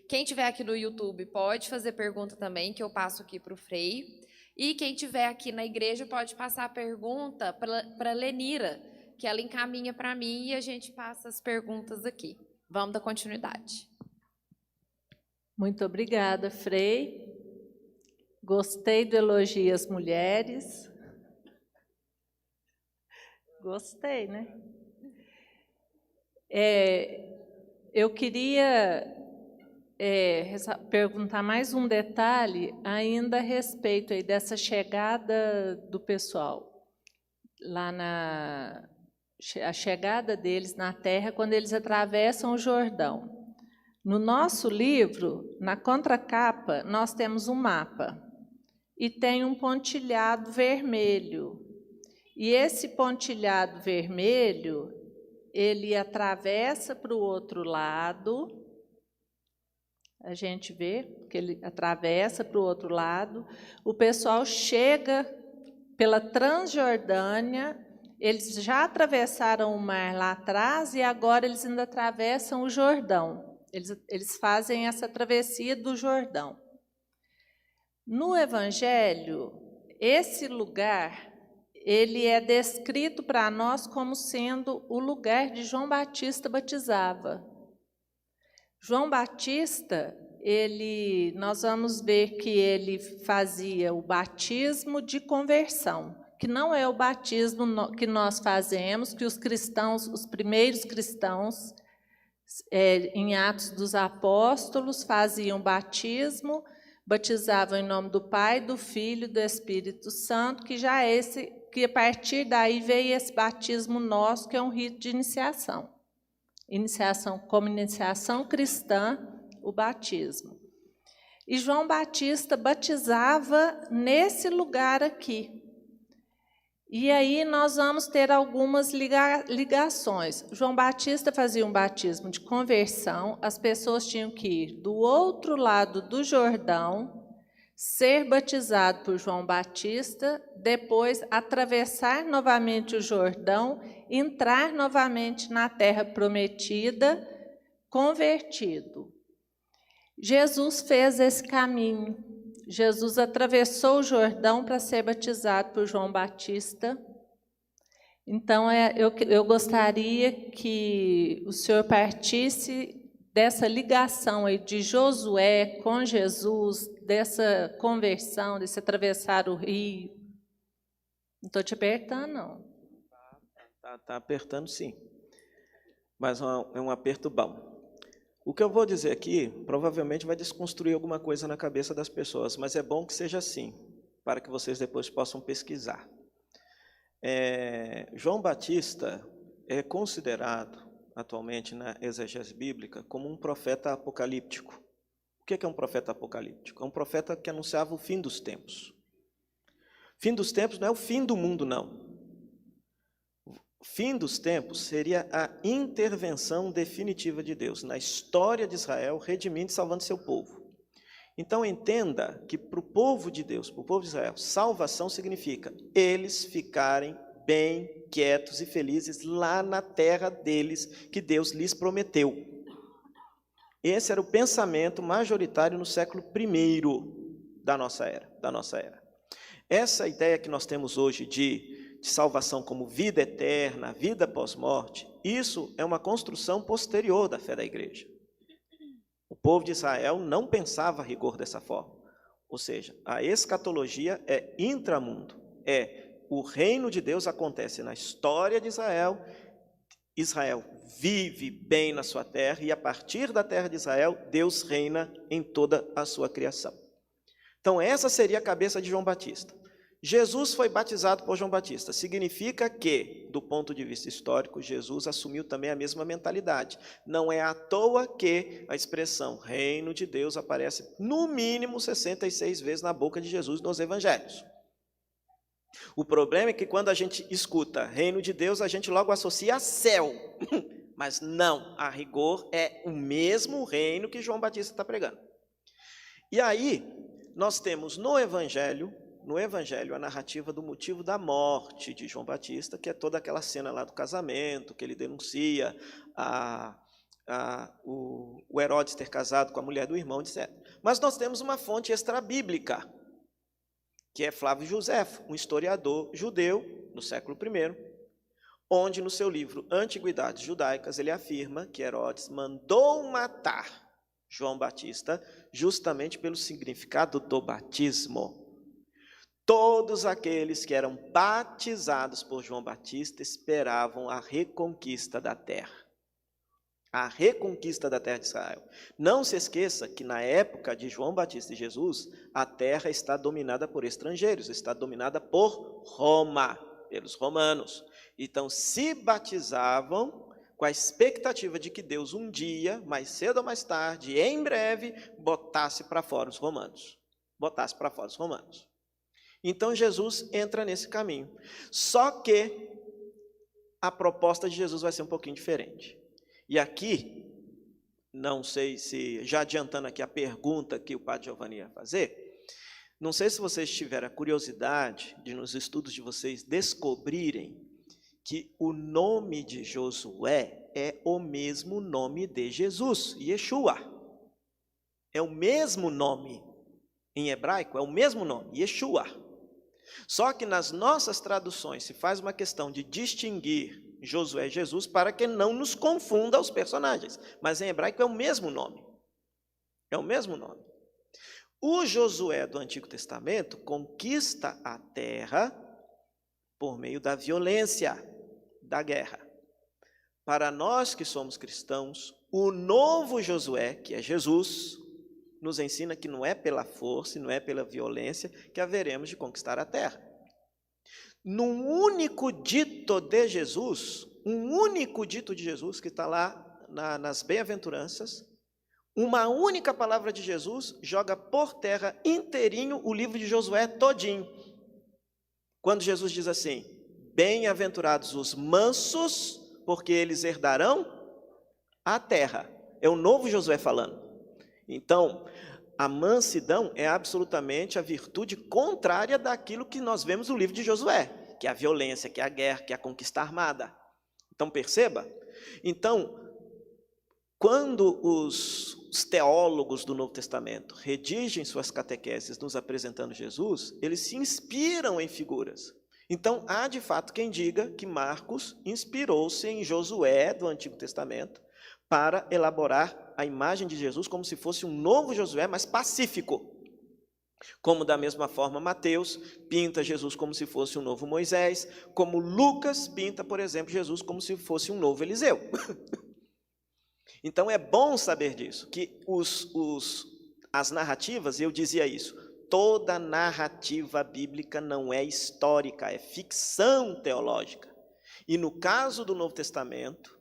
Speaker 2: Quem tiver aqui no YouTube pode fazer pergunta também, que eu passo aqui para o Frei. E quem tiver aqui na igreja pode passar a pergunta para a Lenira, que ela encaminha para mim e a gente passa as perguntas aqui. Vamos dar continuidade.
Speaker 4: Muito obrigada, Frei. Gostei do elogio às mulheres. Gostei, né? Eu queria perguntar mais um detalhe ainda a respeito aí dessa chegada do pessoal, a chegada deles na terra quando eles atravessam o Jordão. No nosso livro, na contracapa, nós temos um mapa e tem um pontilhado vermelho. E esse pontilhado vermelho, ele atravessa para o outro lado. A gente vê que ele atravessa para o outro lado. O pessoal chega pela Transjordânia. Eles já atravessaram o mar lá atrás e agora eles ainda atravessam o Jordão. Eles fazem essa travessia do Jordão. No Evangelho, esse lugar, ele é descrito para nós como sendo o lugar de João Batista batizava. João Batista, nós vamos ver que ele fazia o batismo de conversão, que não é o batismo que nós fazemos, que os cristãos, os primeiros cristãos, em Atos dos Apóstolos, faziam batismo, batizavam em nome do Pai, do Filho e do Espírito Santo, que a partir daí veio esse batismo nosso, que é um rito de iniciação. Como iniciação cristã, o batismo. E João Batista batizava nesse lugar aqui. E aí nós vamos ter algumas ligações. João Batista fazia um batismo de conversão, as pessoas tinham que ir do outro lado do Jordão, ser batizado por João Batista, depois atravessar novamente o Jordão, entrar novamente na terra prometida, convertido. Jesus fez esse caminho. Jesus atravessou o Jordão para ser batizado por João Batista. Então, eu gostaria que o senhor partisse dessa ligação aí de Josué com Jesus, dessa conversão, desse atravessar o rio. Não estou te apertando, não.
Speaker 3: Está apertando, sim. Mas é um aperto bom. O que eu vou dizer aqui, provavelmente vai desconstruir alguma coisa na cabeça das pessoas, mas é bom que seja assim, para que vocês depois possam pesquisar. João Batista é considerado, atualmente na exegese bíblica, como um profeta apocalíptico. O que é um profeta apocalíptico? É um profeta que anunciava o fim dos tempos. Fim dos tempos não é o fim do mundo, não. Fim dos tempos seria a intervenção definitiva de Deus na história de Israel, redimindo e salvando seu povo. Então entenda que para o povo de Deus, para o povo de Israel, salvação significa eles ficarem bem, quietos e felizes lá na terra deles, que Deus lhes prometeu. Esse era o pensamento majoritário no século I da nossa era. Essa ideia que nós temos hoje de salvação como vida eterna, vida pós-morte, isso é uma construção posterior da fé da igreja. O povo de Israel não pensava a rigor dessa forma. Ou seja, a escatologia é intramundo, o reino de Deus acontece na história de Israel, Israel vive bem na sua terra e a partir da terra de Israel, Deus reina em toda a sua criação. Então essa seria a cabeça de João Batista. Jesus foi batizado por João Batista. Significa que, do ponto de vista histórico, Jesus assumiu também a mesma mentalidade. Não é à toa que a expressão reino de Deus aparece no mínimo 66 vezes na boca de Jesus nos evangelhos. O problema é que quando a gente escuta reino de Deus, a gente logo associa a céu. Mas não, a rigor é o mesmo reino que João Batista está pregando. E aí, nós temos no Evangelho a narrativa do motivo da morte de João Batista, que é toda aquela cena lá do casamento, que ele denuncia o Herodes ter casado com a mulher do irmão, etc. Mas nós temos uma fonte extrabíblica, que é Flávio Joséfo, um historiador judeu no século I, onde no seu livro Antiguidades Judaicas ele afirma que Herodes mandou matar João Batista justamente pelo significado do batismo. Todos aqueles que eram batizados por João Batista esperavam a reconquista da terra. A reconquista da terra de Israel. Não se esqueça que na época de João Batista e Jesus, a terra está dominada por estrangeiros, está dominada por Roma, pelos romanos. Então se batizavam com a expectativa de que Deus um dia, mais cedo ou mais tarde, em breve, botasse para fora os romanos. Botasse para fora os romanos. Então Jesus entra nesse caminho. Só que a proposta de Jesus vai ser um pouquinho diferente. E aqui, não sei se, já adiantando aqui a pergunta que o padre Giovanni ia fazer, não sei se vocês tiveram a curiosidade de, nos estudos de vocês, descobrirem que o nome de Josué é o mesmo nome de Jesus, Yeshua. É o mesmo nome. Em hebraico, é o mesmo nome, Yeshua. Só que nas nossas traduções se faz uma questão de distinguir Josué e Jesus para que não nos confunda os personagens. Mas em hebraico é o mesmo nome. É o mesmo nome. O Josué do Antigo Testamento conquista a terra por meio da violência, da guerra. Para nós que somos cristãos, o novo Josué, que é Jesus, nos ensina que não é pela força e não é pela violência que haveremos de conquistar a terra. Num único dito de Jesus, um único dito de Jesus que está lá nas bem-aventuranças, uma única palavra de Jesus joga por terra inteirinho o livro de Josué todinho. Quando Jesus diz assim, bem-aventurados os mansos, porque eles herdarão a terra. É o novo Josué falando. Então, a mansidão é absolutamente a virtude contrária daquilo que nós vemos no livro de Josué, que é a violência, que é a guerra, que é a conquista armada. Então, perceba? Então, quando os teólogos do Novo Testamento redigem suas catequeses nos apresentando Jesus, eles se inspiram em figuras. Então, há de fato quem diga que Marcos inspirou-se em Josué do Antigo Testamento para elaborar a imagem de Jesus como se fosse um novo Josué, mas pacífico. Como da mesma forma Mateus pinta Jesus como se fosse um novo Moisés, como Lucas pinta, por exemplo, Jesus como se fosse um novo Eliseu. Então é bom saber disso, que as narrativas, eu dizia isso, toda narrativa bíblica não é histórica, é ficção teológica. E no caso do Novo Testamento,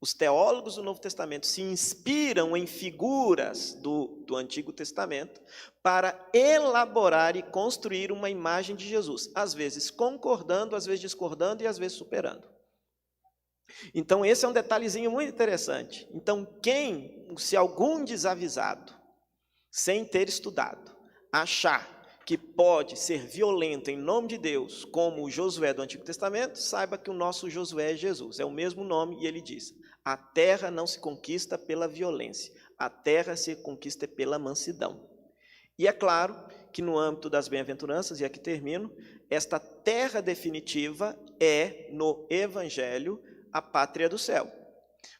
Speaker 3: os teólogos do Novo Testamento se inspiram em figuras do Antigo Testamento para elaborar e construir uma imagem de Jesus, às vezes concordando, às vezes discordando e às vezes superando. Então esse é um detalhezinho muito interessante. Então se algum desavisado, sem ter estudado, achar que pode ser violento em nome de Deus, como o Josué do Antigo Testamento, saiba que o nosso Josué é Jesus, é o mesmo nome, e ele diz, a terra não se conquista pela violência, a terra se conquista pela mansidão. E é claro que no âmbito das bem-aventuranças, e aqui termino, esta terra definitiva é, no Evangelho, a pátria do céu.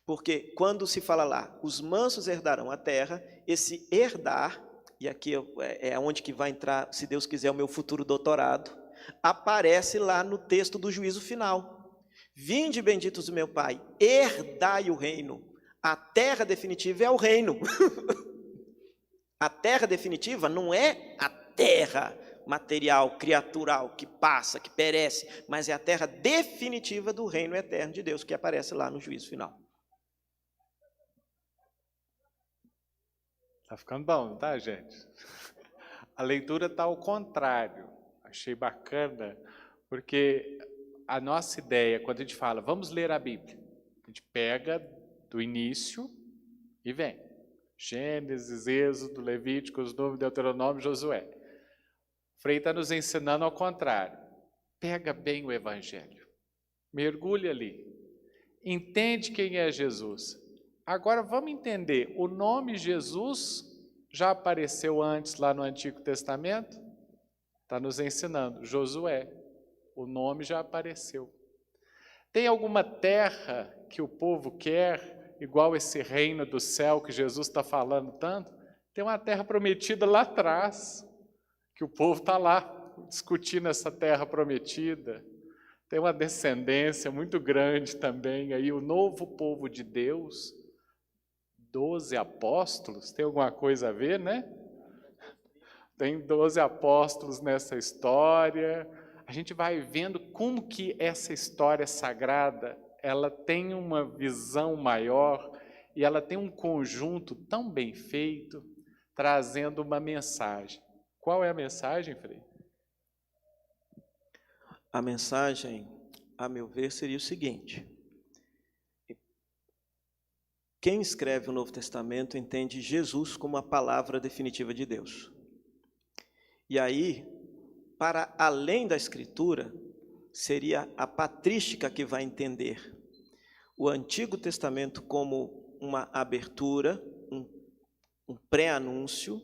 Speaker 3: Porque quando se fala lá, os mansos herdarão a terra, esse herdar, e aqui é onde que vai entrar, se Deus quiser, o meu futuro doutorado, aparece lá no texto do juízo final. Vinde, benditos do meu Pai, herdai o reino. A terra definitiva é o reino. A terra definitiva não é a terra material, criatural, que passa, que perece, mas é a terra definitiva do reino eterno de Deus, que aparece lá no juízo final.
Speaker 1: Tá ficando bom, tá, gente? A leitura está ao contrário. Achei bacana, porque a nossa ideia, quando a gente fala, vamos ler a Bíblia, a gente pega do início e vem. Gênesis, Êxodo, Levíticos, Número, Deuteronômio, Josué. Frei está nos ensinando ao contrário. Pega bem o Evangelho. Mergulha ali. Entende quem é Jesus. Agora vamos entender, o nome Jesus já apareceu antes lá no Antigo Testamento? Está nos ensinando, Josué. O nome já apareceu. Tem alguma terra que o povo quer, igual esse reino do céu que Jesus está falando tanto? Tem uma terra prometida lá atrás, que o povo está lá discutindo essa terra prometida. Tem uma descendência muito grande também, aí o novo povo de Deus, 12 apóstolos, tem alguma coisa a ver, né? Tem 12 apóstolos nessa história. A gente vai vendo como que essa história sagrada, ela tem uma visão maior e ela tem um conjunto tão bem feito, trazendo uma mensagem. Qual é a mensagem, Frei?
Speaker 3: A mensagem, a meu ver, seria o seguinte: quem escreve o Novo Testamento entende Jesus como a palavra definitiva de Deus. E aí, para além da Escritura, seria a patrística que vai entender o Antigo Testamento como uma abertura, um pré-anúncio,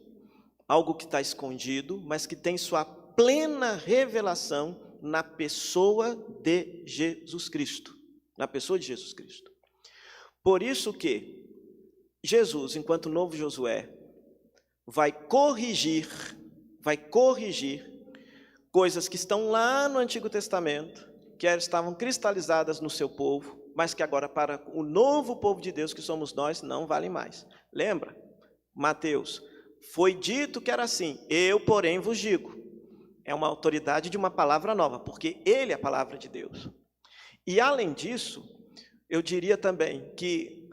Speaker 3: algo que está escondido, mas que tem sua plena revelação na pessoa de Jesus Cristo. Na pessoa de Jesus Cristo. Por isso que Jesus, enquanto novo Josué, vai corrigir coisas que estão lá no Antigo Testamento, que estavam cristalizadas no seu povo, mas que agora para o novo povo de Deus, que somos nós, não valem mais. Lembra? Mateus, foi dito que era assim, eu, porém, vos digo. É uma autoridade de uma palavra nova, porque ele é a palavra de Deus. E além disso, eu diria também que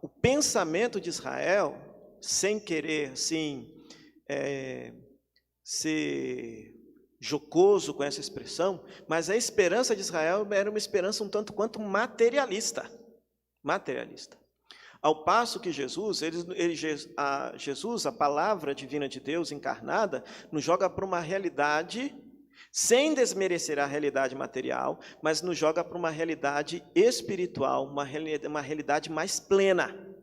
Speaker 3: o pensamento de Israel, sem querer assim, ser jocoso com essa expressão, mas a esperança de Israel era uma esperança um tanto quanto materialista. Ao passo que Jesus, a palavra divina de Deus encarnada, nos joga para uma realidade, sem desmerecer a realidade material, mas nos joga para uma realidade espiritual, uma realidade mais plena,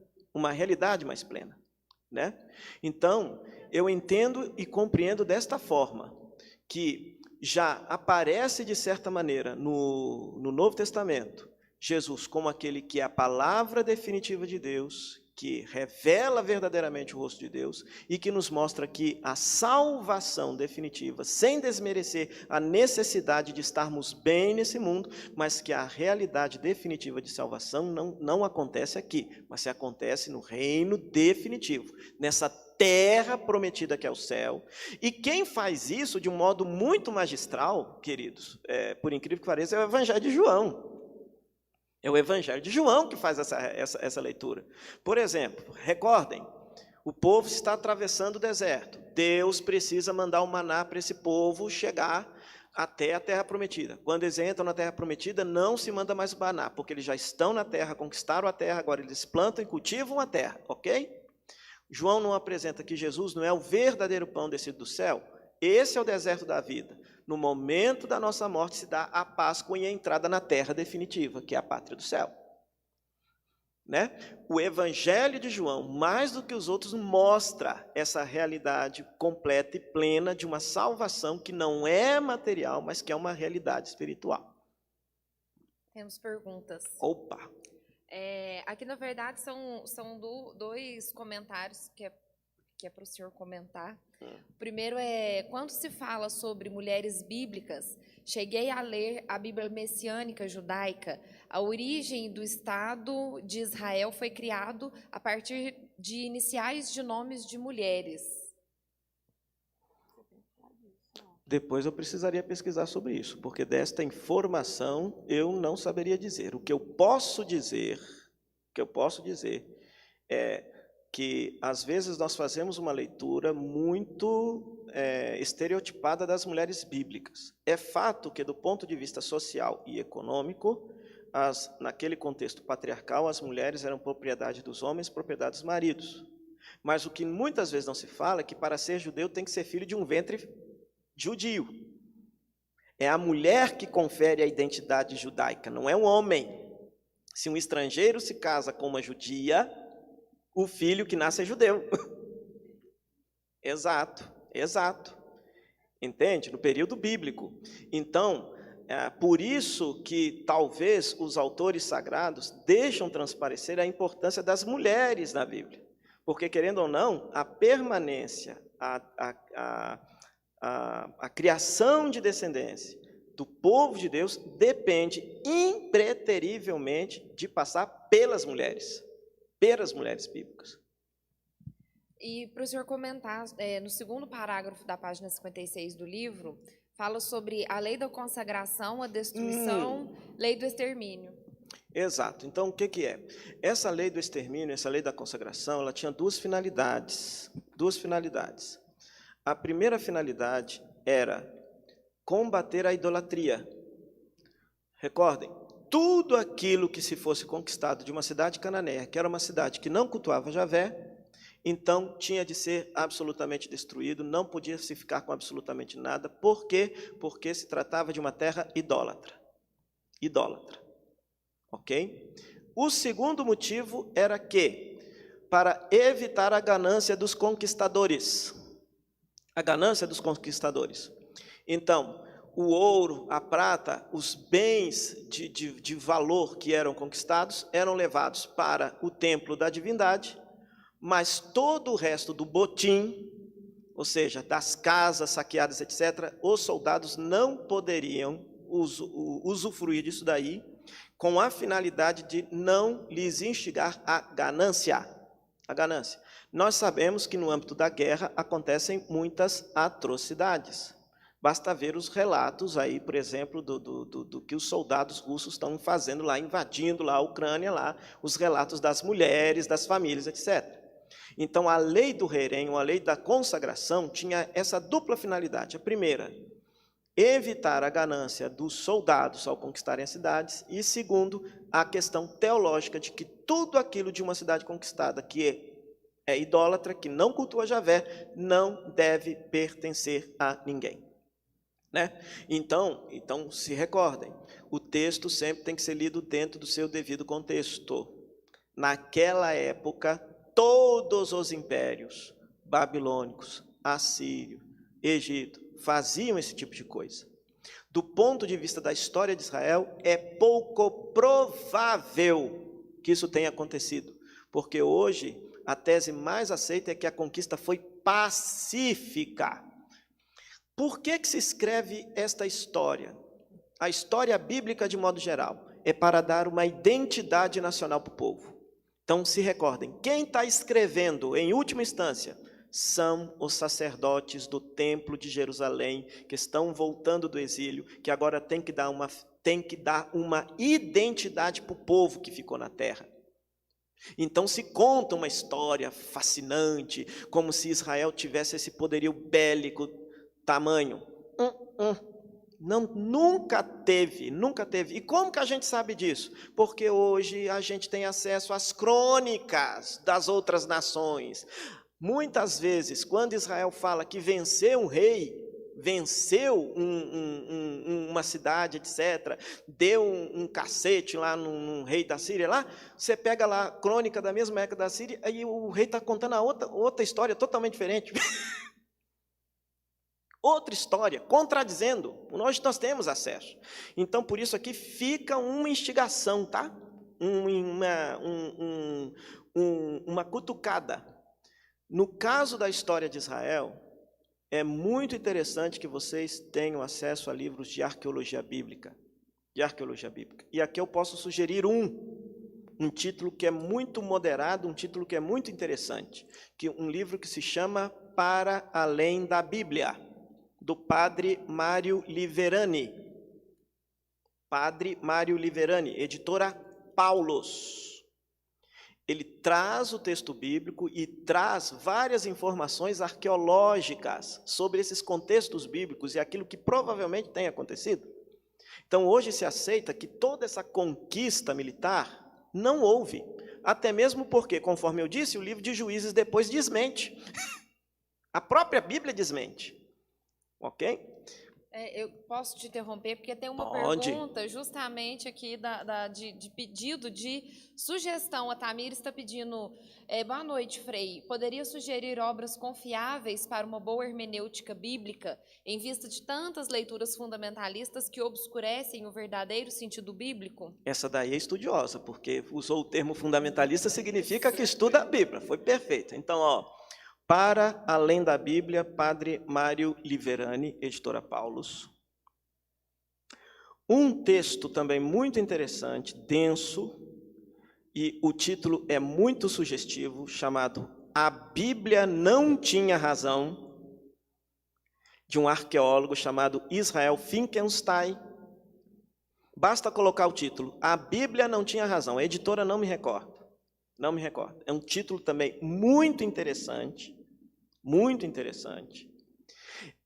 Speaker 3: né? Então, eu entendo e compreendo desta forma, que já aparece de certa maneira no Novo Testamento, Jesus como aquele que é a palavra definitiva de Deus, que revela verdadeiramente o rosto de Deus e que nos mostra que a salvação definitiva, sem desmerecer a necessidade de estarmos bem nesse mundo, mas que a realidade definitiva de salvação não acontece aqui, mas se acontece no reino definitivo, nessa terra prometida que é o céu. E quem faz isso de um modo muito magistral, queridos, por incrível que pareça, é o Evangelho de João. É o Evangelho de João que faz essa leitura. Por exemplo, recordem, o povo está atravessando o deserto. Deus precisa mandar o maná para esse povo chegar até a terra prometida. Quando eles entram na terra prometida, não se manda mais o maná, porque eles já estão na terra, conquistaram a terra, agora eles plantam e cultivam a terra, ok? João não apresenta que Jesus não é o verdadeiro pão descido do céu. Esse é o deserto da vida. No momento da nossa morte se dá a Páscoa e a entrada na terra definitiva, que é a pátria do céu. Né? O Evangelho de João, mais do que os outros, mostra essa realidade completa e plena de uma salvação que não é material, mas que é uma realidade espiritual.
Speaker 2: Temos perguntas.
Speaker 3: Opa!
Speaker 2: Aqui, na verdade, são dois comentários que é para o senhor comentar. O primeiro é, quando se fala sobre mulheres bíblicas, cheguei a ler a Bíblia messiânica judaica. A origem do Estado de Israel foi criado a partir de iniciais de nomes de mulheres.
Speaker 3: Depois eu precisaria pesquisar sobre isso, porque desta informação eu não saberia dizer. O que eu posso dizer é que, às vezes, nós fazemos uma leitura muito estereotipada das mulheres bíblicas. É fato que, do ponto de vista social e econômico, naquele contexto patriarcal, as mulheres eram propriedade dos homens, propriedade dos maridos. Mas o que muitas vezes não se fala é que para ser judeu tem que ser filho de um ventre judio. É a mulher que confere a identidade judaica, não é o homem. Se um estrangeiro se casa com uma judia, o filho que nasce é judeu. Exato, exato. Entende? No período bíblico. Então, por isso que talvez os autores sagrados deixam transparecer a importância das mulheres na Bíblia. Porque, querendo ou não, a permanência, a criação de descendência do povo de Deus depende impreterivelmente de passar pelas mulheres bíblicas.
Speaker 2: E para o senhor comentar, no segundo parágrafo da página 56 do livro, fala sobre a lei da consagração, a destruição, lei do extermínio.
Speaker 3: Exato. Então, o que é? Essa lei do extermínio, essa lei da consagração, ela tinha duas finalidades. A primeira finalidade era combater a idolatria. Recordem, tudo aquilo que se fosse conquistado de uma cidade cananeia, que era uma cidade que não cultuava Javé, então tinha de ser absolutamente destruído, não podia se ficar com absolutamente nada. Por quê? Porque se tratava de uma terra idólatra. Ok? O segundo motivo era que, para evitar a ganância dos conquistadores. Então, o ouro, a prata, os bens de valor que eram conquistados eram levados para o templo da divindade, mas todo o resto do botim, ou seja, das casas saqueadas, etc., os soldados não poderiam usufruir disso daí, com a finalidade de não lhes instigar a ganância. Nós sabemos que no âmbito da guerra acontecem muitas atrocidades. Basta ver os relatos aí, por exemplo, do que os soldados russos estão fazendo lá, invadindo lá a Ucrânia, lá, os relatos das mulheres, das famílias, etc. Então, a lei do herém, a lei da consagração, tinha essa dupla finalidade. A primeira, evitar a ganância dos soldados ao conquistarem as cidades. E segundo, a questão teológica de que tudo aquilo de uma cidade conquistada que é idólatra, que não cultua Javé, não deve pertencer a ninguém. Né? Então, se recordem, o texto sempre tem que ser lido dentro do seu devido contexto. Naquela época, todos os impérios babilônicos, assírio, Egito, faziam esse tipo de coisa. Do ponto de vista da história de Israel, é pouco provável que isso tenha acontecido, porque hoje a tese mais aceita é que a conquista foi pacífica. Por que se escreve esta história? A história bíblica, de modo geral, é para dar uma identidade nacional para o povo. Então, se recordem, quem está escrevendo, em última instância, são os sacerdotes do Templo de Jerusalém, que estão voltando do exílio, que agora tem que dar uma identidade para o povo que ficou na terra. Então se conta uma história fascinante, como se Israel tivesse esse poderio bélico tamanho. Não, nunca teve. E como que a gente sabe disso? Porque hoje a gente tem acesso às crônicas das outras nações. Muitas vezes, quando Israel fala que venceu um rei, venceu uma cidade, etc., deu um cacete lá num rei da Síria, lá, você pega lá a crônica da mesma época da Síria, e o rei está contando a outra história totalmente diferente. Outra história, contradizendo. Nós temos acesso. Então, por isso aqui fica uma instigação, tá? Uma cutucada. No caso da história de Israel, é muito interessante que vocês tenham acesso a livros de arqueologia bíblica. E aqui eu posso sugerir um título que é muito moderado, um título que é muito interessante, um livro que se chama Para Além da Bíblia, do padre Mário Liverani. Padre Mário Liverani, editora Paulus. Ele traz o texto bíblico e traz várias informações arqueológicas sobre esses contextos bíblicos e aquilo que provavelmente tem acontecido. Então, hoje se aceita que toda essa conquista militar não houve. Até mesmo porque, conforme eu disse, o livro de Juízes depois desmente. A própria Bíblia desmente. Ok?
Speaker 2: Eu posso te interromper, porque tem uma
Speaker 3: Pode.
Speaker 2: pergunta justamente aqui de pedido de sugestão. A Tamira está pedindo, boa noite, Frei. Poderia sugerir obras confiáveis para uma boa hermenêutica bíblica, em vista de tantas leituras fundamentalistas que obscurecem o verdadeiro sentido bíblico?
Speaker 3: Essa daí é estudiosa, porque usou o termo fundamentalista, significa que estuda a Bíblia. Foi perfeito. Então, Para Além da Bíblia, Padre Mário Liverani, editora Paulus. Um texto também muito interessante, denso, e o título é muito sugestivo, chamado A Bíblia Não Tinha Razão, de um arqueólogo chamado Israel Finkelstein. Basta colocar o título, A Bíblia Não Tinha Razão. A editora não me recordo. Não me recordo. É um título também muito interessante. Muito interessante.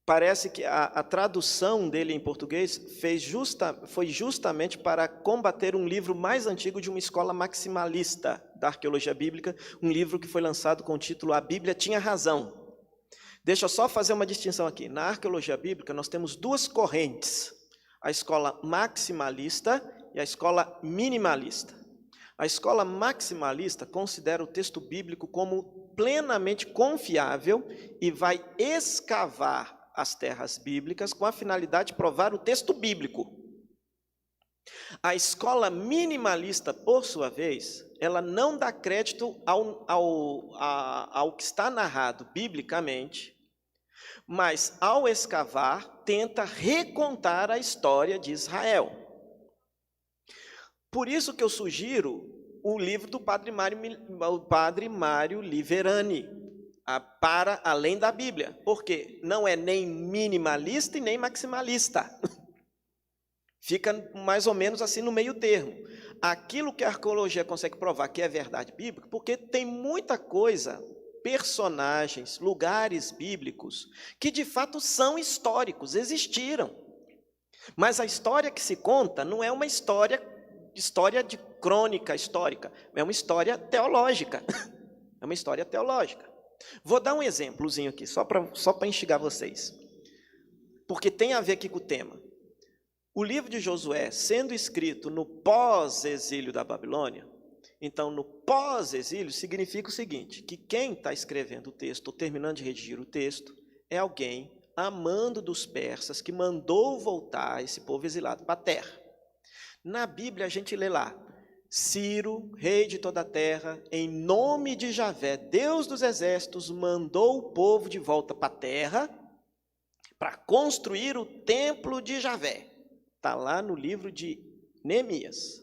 Speaker 3: Parece que a tradução dele em português foi justamente para combater um livro mais antigo de uma escola maximalista da arqueologia bíblica, um livro que foi lançado com o título A Bíblia Tinha Razão. Deixa eu só fazer uma distinção aqui. Na arqueologia bíblica nós temos duas correntes, a escola maximalista e a escola minimalista. A escola maximalista considera o texto bíblico como plenamente confiável e vai escavar as terras bíblicas com a finalidade de provar o texto bíblico. A escola minimalista, por sua vez, ela não dá crédito ao que está narrado biblicamente, mas ao escavar, tenta recontar a história de Israel. Por isso que eu sugiro o livro do Padre Mário Liverani, Para Além da Bíblia, porque não é nem minimalista e nem maximalista. Fica mais ou menos assim no meio termo. Aquilo que a arqueologia consegue provar que é verdade bíblica, porque tem muita coisa, personagens, lugares bíblicos, que de fato são históricos, existiram. Mas a história que se conta não é uma história de crônica histórica, é uma história teológica. É uma história teológica. Vou dar um exemplozinho aqui, só para instigar vocês, porque tem a ver aqui com o tema. O livro de Josué, sendo escrito no pós-exílio da Babilônia, então no pós-exílio significa o seguinte, que quem está escrevendo o texto, ou terminando de redigir o texto, é alguém amando dos persas que mandou voltar esse povo exilado para a terra. Na Bíblia a gente lê lá, Ciro, rei de toda a terra, em nome de Javé, Deus dos exércitos, mandou o povo de volta para a terra para construir o templo de Javé. Está lá no livro de Neemias.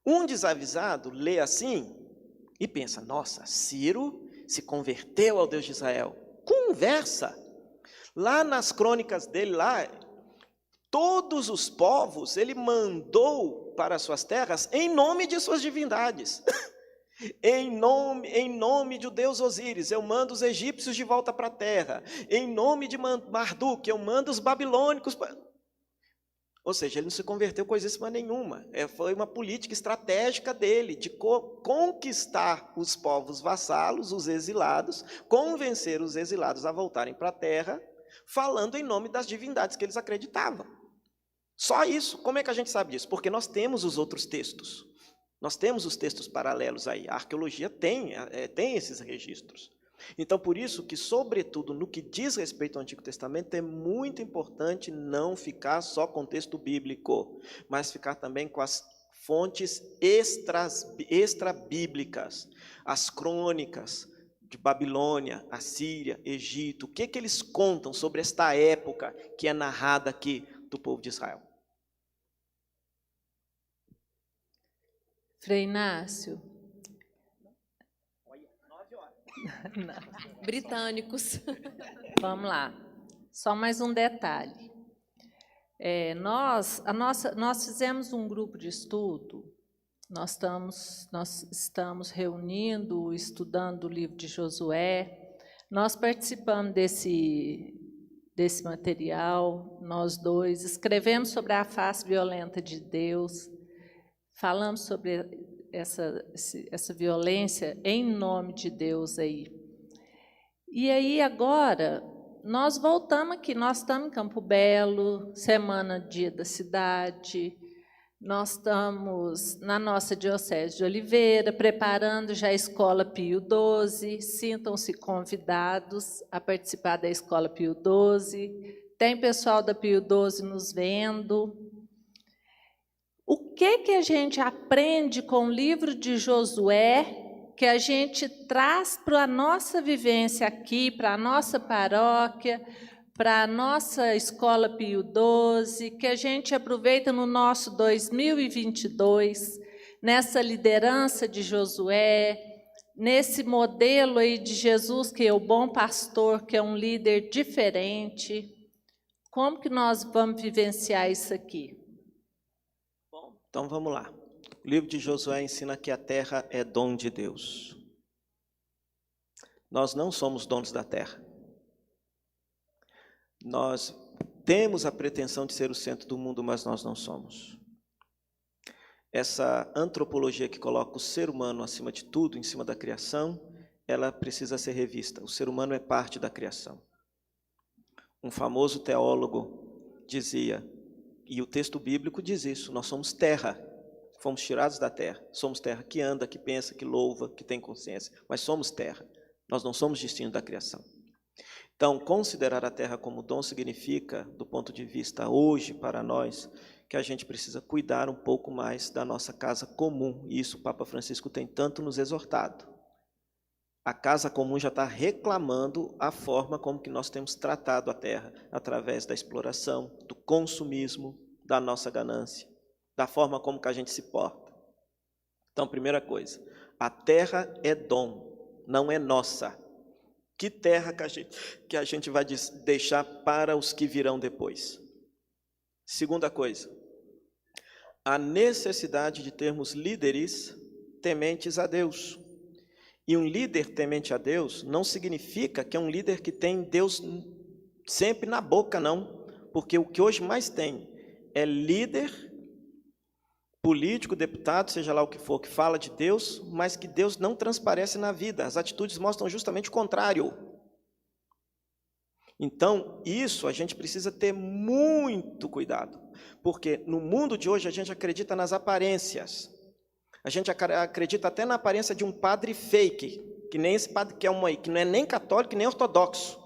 Speaker 3: Um desavisado lê assim e pensa, nossa, Ciro se converteu ao Deus de Israel. Conversa! Lá nas crônicas dele, lá, todos os povos ele mandou para suas terras em nome de suas divindades. Em nome do Deus Osíris, eu mando os egípcios de volta para a terra. Em nome de Marduk, eu mando os babilônicos. Ou seja, ele não se converteu coisíssima nenhuma. Foi uma política estratégica dele, de conquistar os povos vassalos, os exilados, convencer os exilados a voltarem para a terra, falando em nome das divindades que eles acreditavam. Só isso. Como é que a gente sabe disso? Porque nós temos os outros textos. Nós temos os textos paralelos aí. A arqueologia tem esses registros. Então, por isso que, sobretudo, no que diz respeito ao Antigo Testamento, é muito importante não ficar só com o texto bíblico, mas ficar também com as fontes extra-bíblicas, as crônicas de Babilônia, Assíria, Egito. O que eles contam sobre esta época que é narrada aqui do povo de Israel?
Speaker 4: Frei Inácio.
Speaker 2: Britânicos.
Speaker 4: Vamos lá. Só mais um detalhe. Nós fizemos um grupo de estudo. Nós estamos reunindo, estudando o livro de Josué. Nós participamos desse material, nós dois. Escrevemos sobre a face violenta de Deus, falamos sobre essa violência em nome de Deus aí. E aí agora, nós voltamos aqui, nós estamos em Campo Belo, semana Dia da Cidade, nós estamos na nossa Diocese de Oliveira, preparando já a Escola Pio XII, sintam-se convidados a participar da Escola Pio XII, tem pessoal da Pio XII nos vendo. O que a gente aprende com o livro de Josué, que a gente traz para a nossa vivência aqui, para a nossa paróquia, para a nossa Escola Pio XII, que a gente aproveita no nosso 2022, nessa liderança de Josué, nesse modelo aí de Jesus, que é o bom pastor, que é um líder diferente. Como que nós vamos vivenciar isso aqui?
Speaker 3: Bom, então vamos lá. O livro de Josué ensina que a terra é dom de Deus. Nós não somos donos da terra. Nós temos a pretensão de ser o centro do mundo, mas nós não somos. Essa antropologia que coloca o ser humano acima de tudo, em cima da criação, ela precisa ser revista. O ser humano é parte da criação. Um famoso teólogo dizia, e o texto bíblico diz isso, nós somos terra, fomos tirados da terra. Somos terra que anda, que pensa, que louva, que tem consciência, mas somos terra. Nós não somos destino da criação. Então, considerar a terra como dom significa, do ponto de vista hoje para nós, que a gente precisa cuidar um pouco mais da nossa casa comum. E isso o Papa Francisco tem tanto nos exortado. A casa comum já está reclamando a forma como que nós temos tratado a terra, através da exploração, do consumismo, da nossa ganância, da forma como que a gente se porta. Então, primeira coisa, a terra é dom, não é nossa. Que terra que a gente vai deixar para os que virão depois? Segunda coisa, a necessidade de termos líderes tementes a Deus. E um líder temente a Deus não significa que é um líder que tem Deus sempre na boca, não. Porque o que hoje mais tem é líder, político, deputado, seja lá o que for, que fala de Deus, mas que Deus não transparece na vida. As atitudes mostram justamente o contrário. Então, isso a gente precisa ter muito cuidado, porque no mundo de hoje a gente acredita nas aparências. A gente acredita até na aparência de um padre fake, que nem esse padre que não é nem católico nem ortodoxo.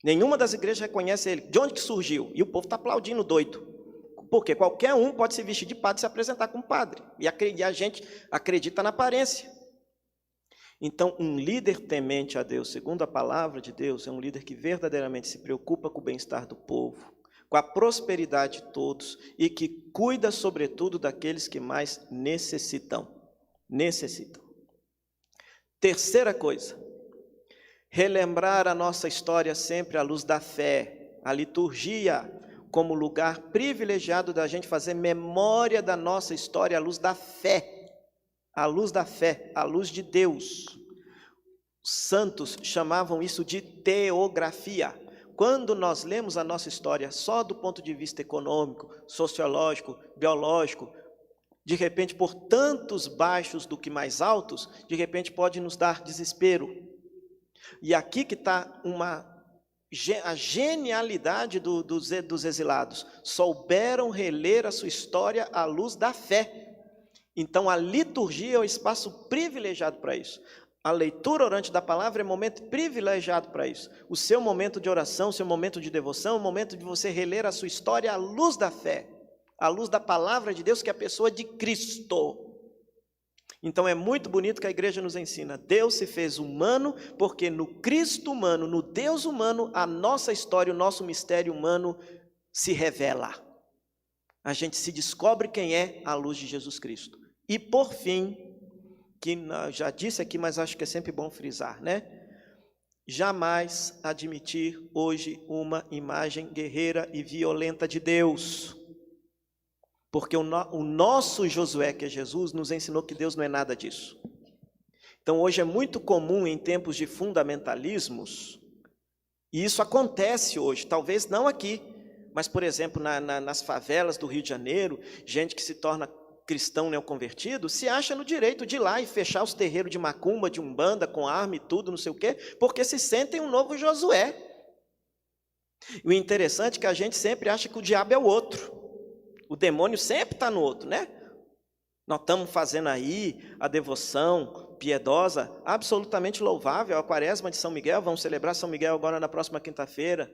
Speaker 3: Nenhuma das igrejas reconhece ele. De onde que surgiu? E o povo está aplaudindo doido. Porque qualquer um pode se vestir de padre e se apresentar como padre. E a gente acredita na aparência. Então, um líder temente a Deus, segundo a palavra de Deus, é um líder que verdadeiramente se preocupa com o bem-estar do povo, com a prosperidade de todos e que cuida, sobretudo, daqueles que mais necessitam. Terceira coisa, relembrar a nossa história sempre à luz da fé, a liturgia como lugar privilegiado da gente fazer memória da nossa história à luz da fé, à luz de Deus. Os santos chamavam isso de teografia. Quando nós lemos a nossa história só do ponto de vista econômico, sociológico, biológico, de repente, por tantos baixos do que mais altos, de repente pode nos dar desespero. E aqui que está a genialidade dos exilados. Souberam reler a sua história à luz da fé. Então, a liturgia é o espaço privilegiado para isso. A leitura orante da palavra é um momento privilegiado para isso. O seu momento de oração, o seu momento de devoção, é o momento de você reler a sua história à luz da fé, à luz da palavra de Deus, que é a pessoa de Cristo. Então é muito bonito que a igreja nos ensina. Deus se fez humano, porque no Cristo humano, no Deus humano, a nossa história, o nosso mistério humano se revela. A gente se descobre quem é à luz de Jesus Cristo. E por fim, que já disse aqui, mas acho que é sempre bom frisar, né? Jamais admitir hoje uma imagem guerreira e violenta de Deus. Porque o nosso Josué, que é Jesus, nos ensinou que Deus não é nada disso. Então hoje é muito comum, em tempos de fundamentalismos, E isso acontece hoje, talvez não aqui, mas, por exemplo, nas favelas do Rio de Janeiro, gente que se torna cristão neoconvertido, se acha no direito de ir lá e fechar os terreiros de macumba, de umbanda, com arma e tudo, não sei o quê, porque se sentem um novo Josué. E o interessante é que a gente sempre acha que o diabo é o outro. O demônio sempre está no outro, né? Nós estamos fazendo aí a devoção piedosa, absolutamente louvável, a quaresma de São Miguel, vamos celebrar São Miguel agora na próxima quinta-feira.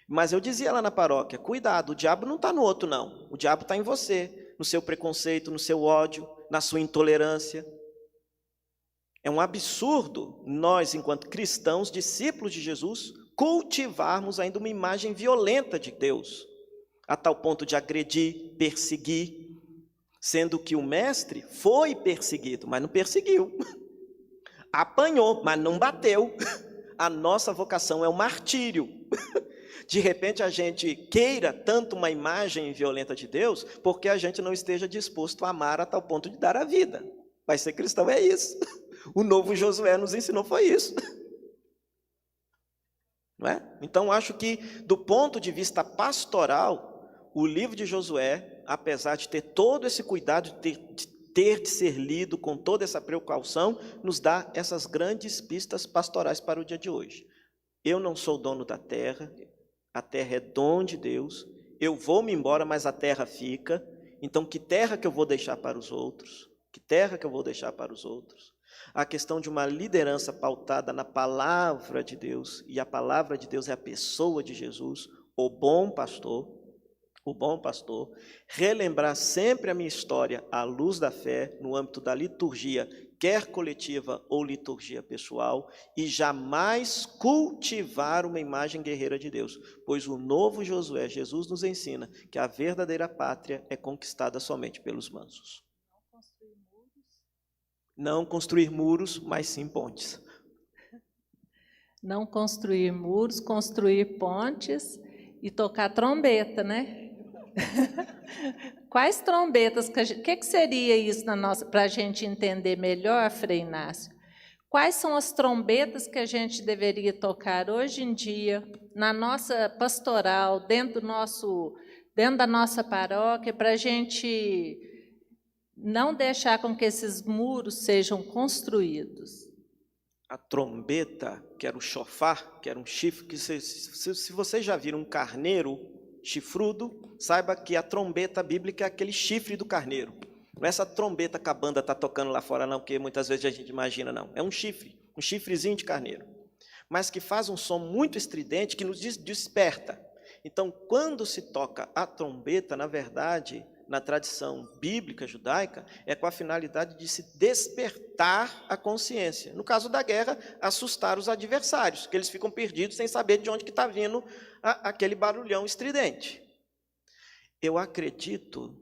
Speaker 3: Mas eu dizia lá na paróquia, cuidado, o diabo não está no outro não, o diabo está em você, no seu preconceito, no seu ódio, na sua intolerância. É um absurdo nós, enquanto cristãos, discípulos de Jesus, cultivarmos ainda uma imagem violenta de Deus, a tal ponto de agredir, perseguir, sendo que o mestre foi perseguido, mas não perseguiu. Apanhou, mas não bateu. A nossa vocação é o martírio. De repente a gente queira tanto uma imagem violenta de Deus, porque a gente não esteja disposto a amar a tal ponto de dar a vida. Mas ser cristão é isso. O novo Josué nos ensinou foi isso. Não é? Então acho que do ponto de vista pastoral, o livro de Josué, apesar de ter todo esse cuidado, de ser lido com toda essa precaução, nos dá essas grandes pistas pastorais para o dia de hoje. Eu não sou dono da terra, a terra é dom de Deus, eu vou me embora, mas a terra fica, então que terra que eu vou deixar para os outros? Que terra que eu vou deixar para os outros? A questão de uma liderança pautada na palavra de Deus, e a palavra de Deus é a pessoa de Jesus, o bom pastor, relembrar sempre a minha história à luz da fé, no âmbito da liturgia, quer coletiva ou liturgia pessoal, e jamais cultivar uma imagem guerreira de Deus, pois o novo Josué, Jesus nos ensina que a verdadeira pátria é conquistada somente pelos mansos. Não construir muros, mas sim pontes.
Speaker 4: Não construir muros, construir pontes e tocar trombeta, né? Quais trombetas, que seria isso para a gente entender melhor, Frei Inácio? Quais são as trombetas que a gente deveria tocar hoje em dia, na nossa pastoral, dentro da nossa paróquia, para a gente não deixar com que esses muros sejam construídos?
Speaker 3: A trombeta, que era o chofar, que era um chifre, que se vocês já viram um carneiro chifrudo, saiba que a trombeta bíblica é aquele chifre do carneiro. Não é essa trombeta que a banda está tocando lá fora, não, porque muitas vezes a gente imagina, não. É um chifre, um chifrezinho de carneiro, mas que faz um som muito estridente, que nos desperta. Então, quando se toca a trombeta, na verdade, na tradição bíblica judaica, é com a finalidade de se despertar a consciência. No caso da guerra, assustar os adversários, que eles ficam perdidos sem saber de onde que está vindo aquele barulhão estridente. Eu acredito,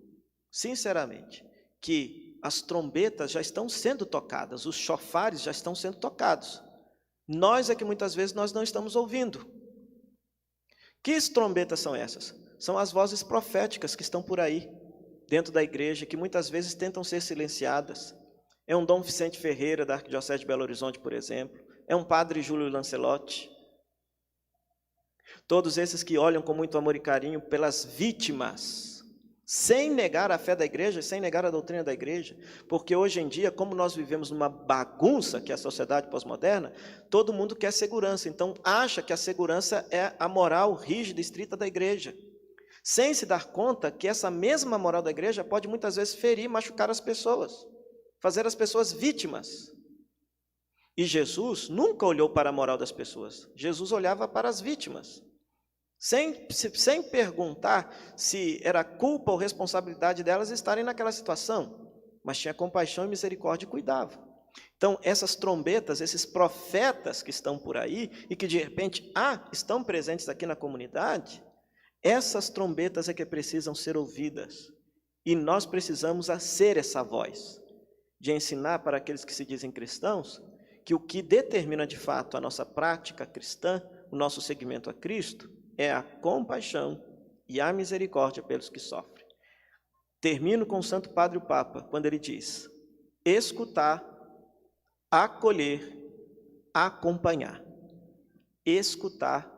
Speaker 3: sinceramente, que as trombetas já estão sendo tocadas, os chofares já estão sendo tocados. Nós é que muitas vezes nós não estamos ouvindo. Que trombetas são essas? São as vozes proféticas que estão por aí, dentro da igreja, que muitas vezes tentam ser silenciadas. É um Dom Vicente Ferreira, da Arquidiocese de Belo Horizonte, por exemplo. É um Padre Júlio Lancelotti. Todos esses que olham com muito amor e carinho pelas vítimas, sem negar a fé da igreja, sem negar a doutrina da igreja, porque hoje em dia, como nós vivemos numa bagunça, que é a sociedade pós-moderna, todo mundo quer segurança, então acha que a segurança é a moral rígida e estrita da igreja, sem se dar conta que essa mesma moral da igreja pode muitas vezes ferir, machucar as pessoas, fazer as pessoas vítimas. E Jesus nunca olhou para a moral das pessoas, Jesus olhava para as vítimas, sem perguntar se era culpa ou responsabilidade delas estarem naquela situação, mas tinha compaixão e misericórdia e cuidava. Então, essas trombetas, esses profetas que estão por aí e que de repente estão presentes aqui na comunidade, essas trombetas é que precisam ser ouvidas. E nós precisamos ser essa voz, de ensinar para aqueles que se dizem cristãos, que o que determina de fato a nossa prática cristã, o nosso seguimento a Cristo, é a compaixão e a misericórdia pelos que sofrem. Termino com o Santo Padre o Papa, quando ele diz: escutar, acolher, acompanhar. Escutar,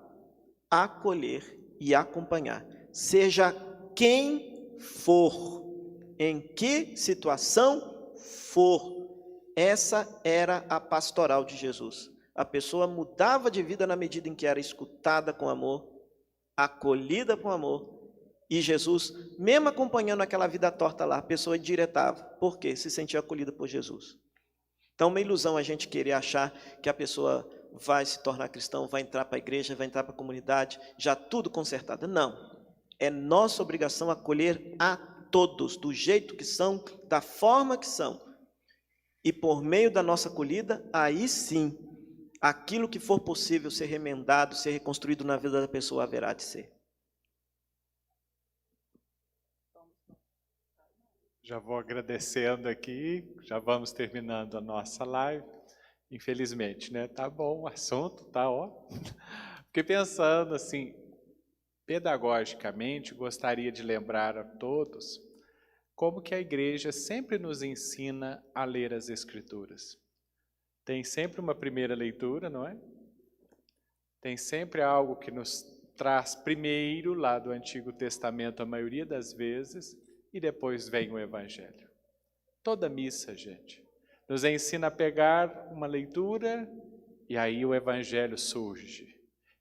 Speaker 3: acolher e acompanhar. Seja quem for, em que situação for. Essa era a pastoral de Jesus. A pessoa mudava de vida na medida em que era escutada com amor, acolhida com amor. E Jesus, mesmo acompanhando aquela vida torta lá, a pessoa endireitava. Por quê? Se sentia acolhida por Jesus. Então, uma ilusão a gente querer achar que a pessoa vai se tornar cristão, vai entrar para a igreja, vai entrar para a comunidade, já tudo consertado. Não. É nossa obrigação acolher a todos, do jeito que são, da forma que são. E por meio da nossa acolhida, aí sim, aquilo que for possível ser remendado, ser reconstruído na vida da pessoa, haverá de ser.
Speaker 1: Já vou agradecendo aqui, já vamos terminando a nossa live. Infelizmente, né? Tá bom o assunto, tá ó. Fiquei pensando assim, pedagogicamente, gostaria de lembrar a todos como que a igreja sempre nos ensina a ler as Escrituras. Tem sempre uma primeira leitura, não é? Tem sempre algo que nos traz primeiro, lá do Antigo Testamento, a maioria das vezes, e depois vem o Evangelho. Toda missa, gente, nos ensina a pegar uma leitura e aí o Evangelho surge.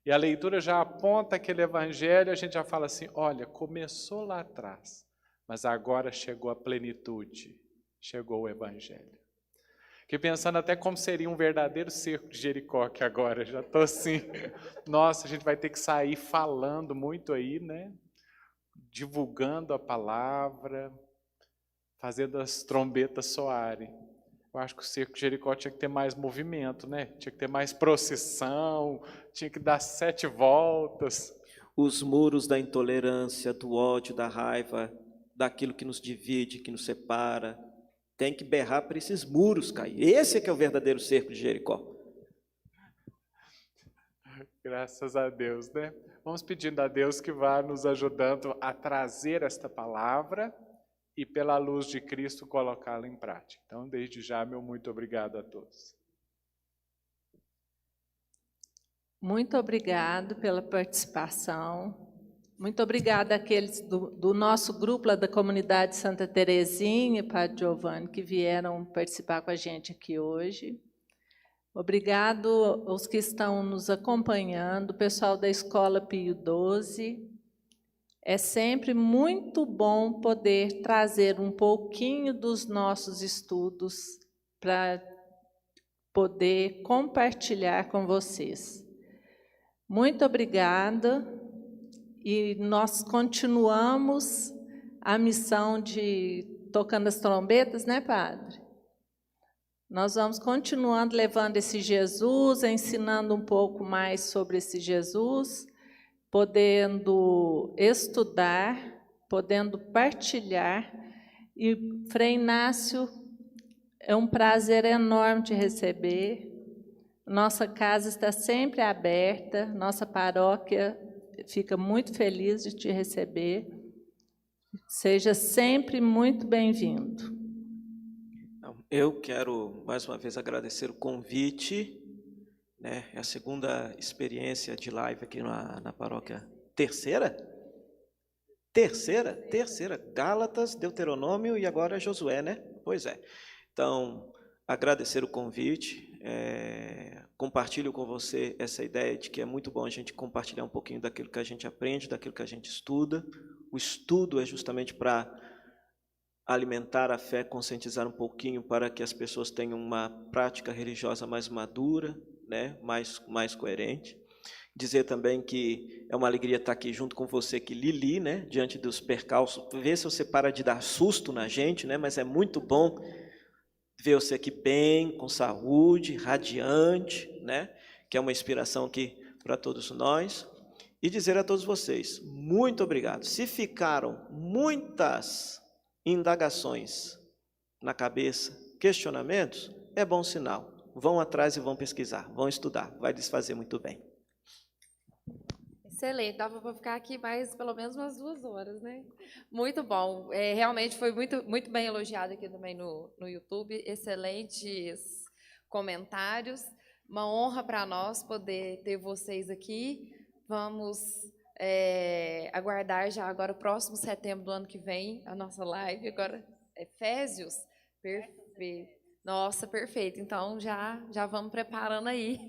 Speaker 1: E a leitura já aponta aquele Evangelho, a gente já fala assim, olha, começou lá atrás, mas agora chegou a plenitude, chegou o Evangelho. Fiquei pensando até como seria um verdadeiro cerco de Jericó, que agora já estou assim, nossa, a gente vai ter que sair falando muito aí, né? Divulgando a palavra, fazendo as trombetas soarem. Eu acho que o cerco de Jericó tinha que ter mais movimento, né? Tinha que ter mais procissão, tinha que dar 7 voltas.
Speaker 3: Os muros da intolerância, do ódio, da raiva, daquilo que nos divide, que nos separa, tem que berrar para esses muros cair. Esse é que é o verdadeiro cerco de Jericó.
Speaker 1: Graças a Deus, né? Vamos pedindo a Deus que vá nos ajudando a trazer esta palavra e pela luz de Cristo colocá-la em prática. Então, desde já, meu muito obrigado a todos.
Speaker 4: Muito obrigado pela participação. Muito obrigada àqueles do nosso grupo lá da comunidade Santa Terezinha, Padre Giovanni, que vieram participar com a gente aqui hoje. Obrigado aos que estão nos acompanhando, o pessoal da Escola Pio XII. É sempre muito bom poder trazer um pouquinho dos nossos estudos para poder compartilhar com vocês. Muito obrigada. E nós continuamos a missão de tocando as trombetas, né, Padre? Nós vamos continuando levando esse Jesus, ensinando um pouco mais sobre esse Jesus, podendo estudar, podendo partilhar. E, Frei Inácio, é um prazer enorme te receber. Nossa casa está sempre aberta, nossa paróquia fica muito feliz de te receber. Seja sempre muito bem-vindo.
Speaker 3: Eu quero, mais uma vez, agradecer o convite. Né? É a segunda experiência de live aqui na paróquia. Terceira? Gálatas, Deuteronômio e agora Josué, né? Pois é. Então, agradecer o convite. Compartilho com você essa ideia de que é muito bom a gente compartilhar um pouquinho daquilo que a gente aprende, daquilo que a gente estuda. O estudo é justamente para alimentar a fé, conscientizar um pouquinho para que as pessoas tenham uma prática religiosa mais madura, né? mais coerente. Dizer também que é uma alegria estar aqui junto com você, que Lili, né? Diante dos percalços, ver se você para de dar susto na gente, né? Mas é muito bom ver você aqui bem, com saúde, radiante, né? Que é uma inspiração aqui para todos nós. E dizer a todos vocês, muito obrigado. Se ficaram muitas indagações na cabeça, questionamentos, é bom sinal. Vão atrás e vão pesquisar, vão estudar, vai lhes fazer muito bem.
Speaker 2: Excelente, dava para ficar aqui mais pelo menos umas 2 horas, né? Muito bom, realmente foi muito bem elogiado aqui também no YouTube, excelentes comentários, uma honra para nós poder ter vocês aqui, Vamos aguardar já agora o próximo setembro do ano que vem, a nossa live. Agora, Efésios, perfeito. Nossa, perfeito. Então, já vamos preparando aí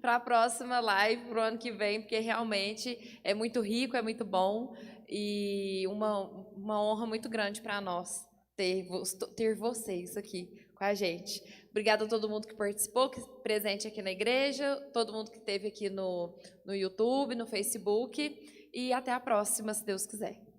Speaker 2: para a próxima live, para o ano que vem, porque realmente é muito rico, é muito bom e uma honra muito grande para nós ter vocês aqui com a gente. Obrigada a todo mundo que participou, que presente aqui na igreja, todo mundo que esteve aqui no YouTube, no Facebook, e até a próxima, se Deus quiser.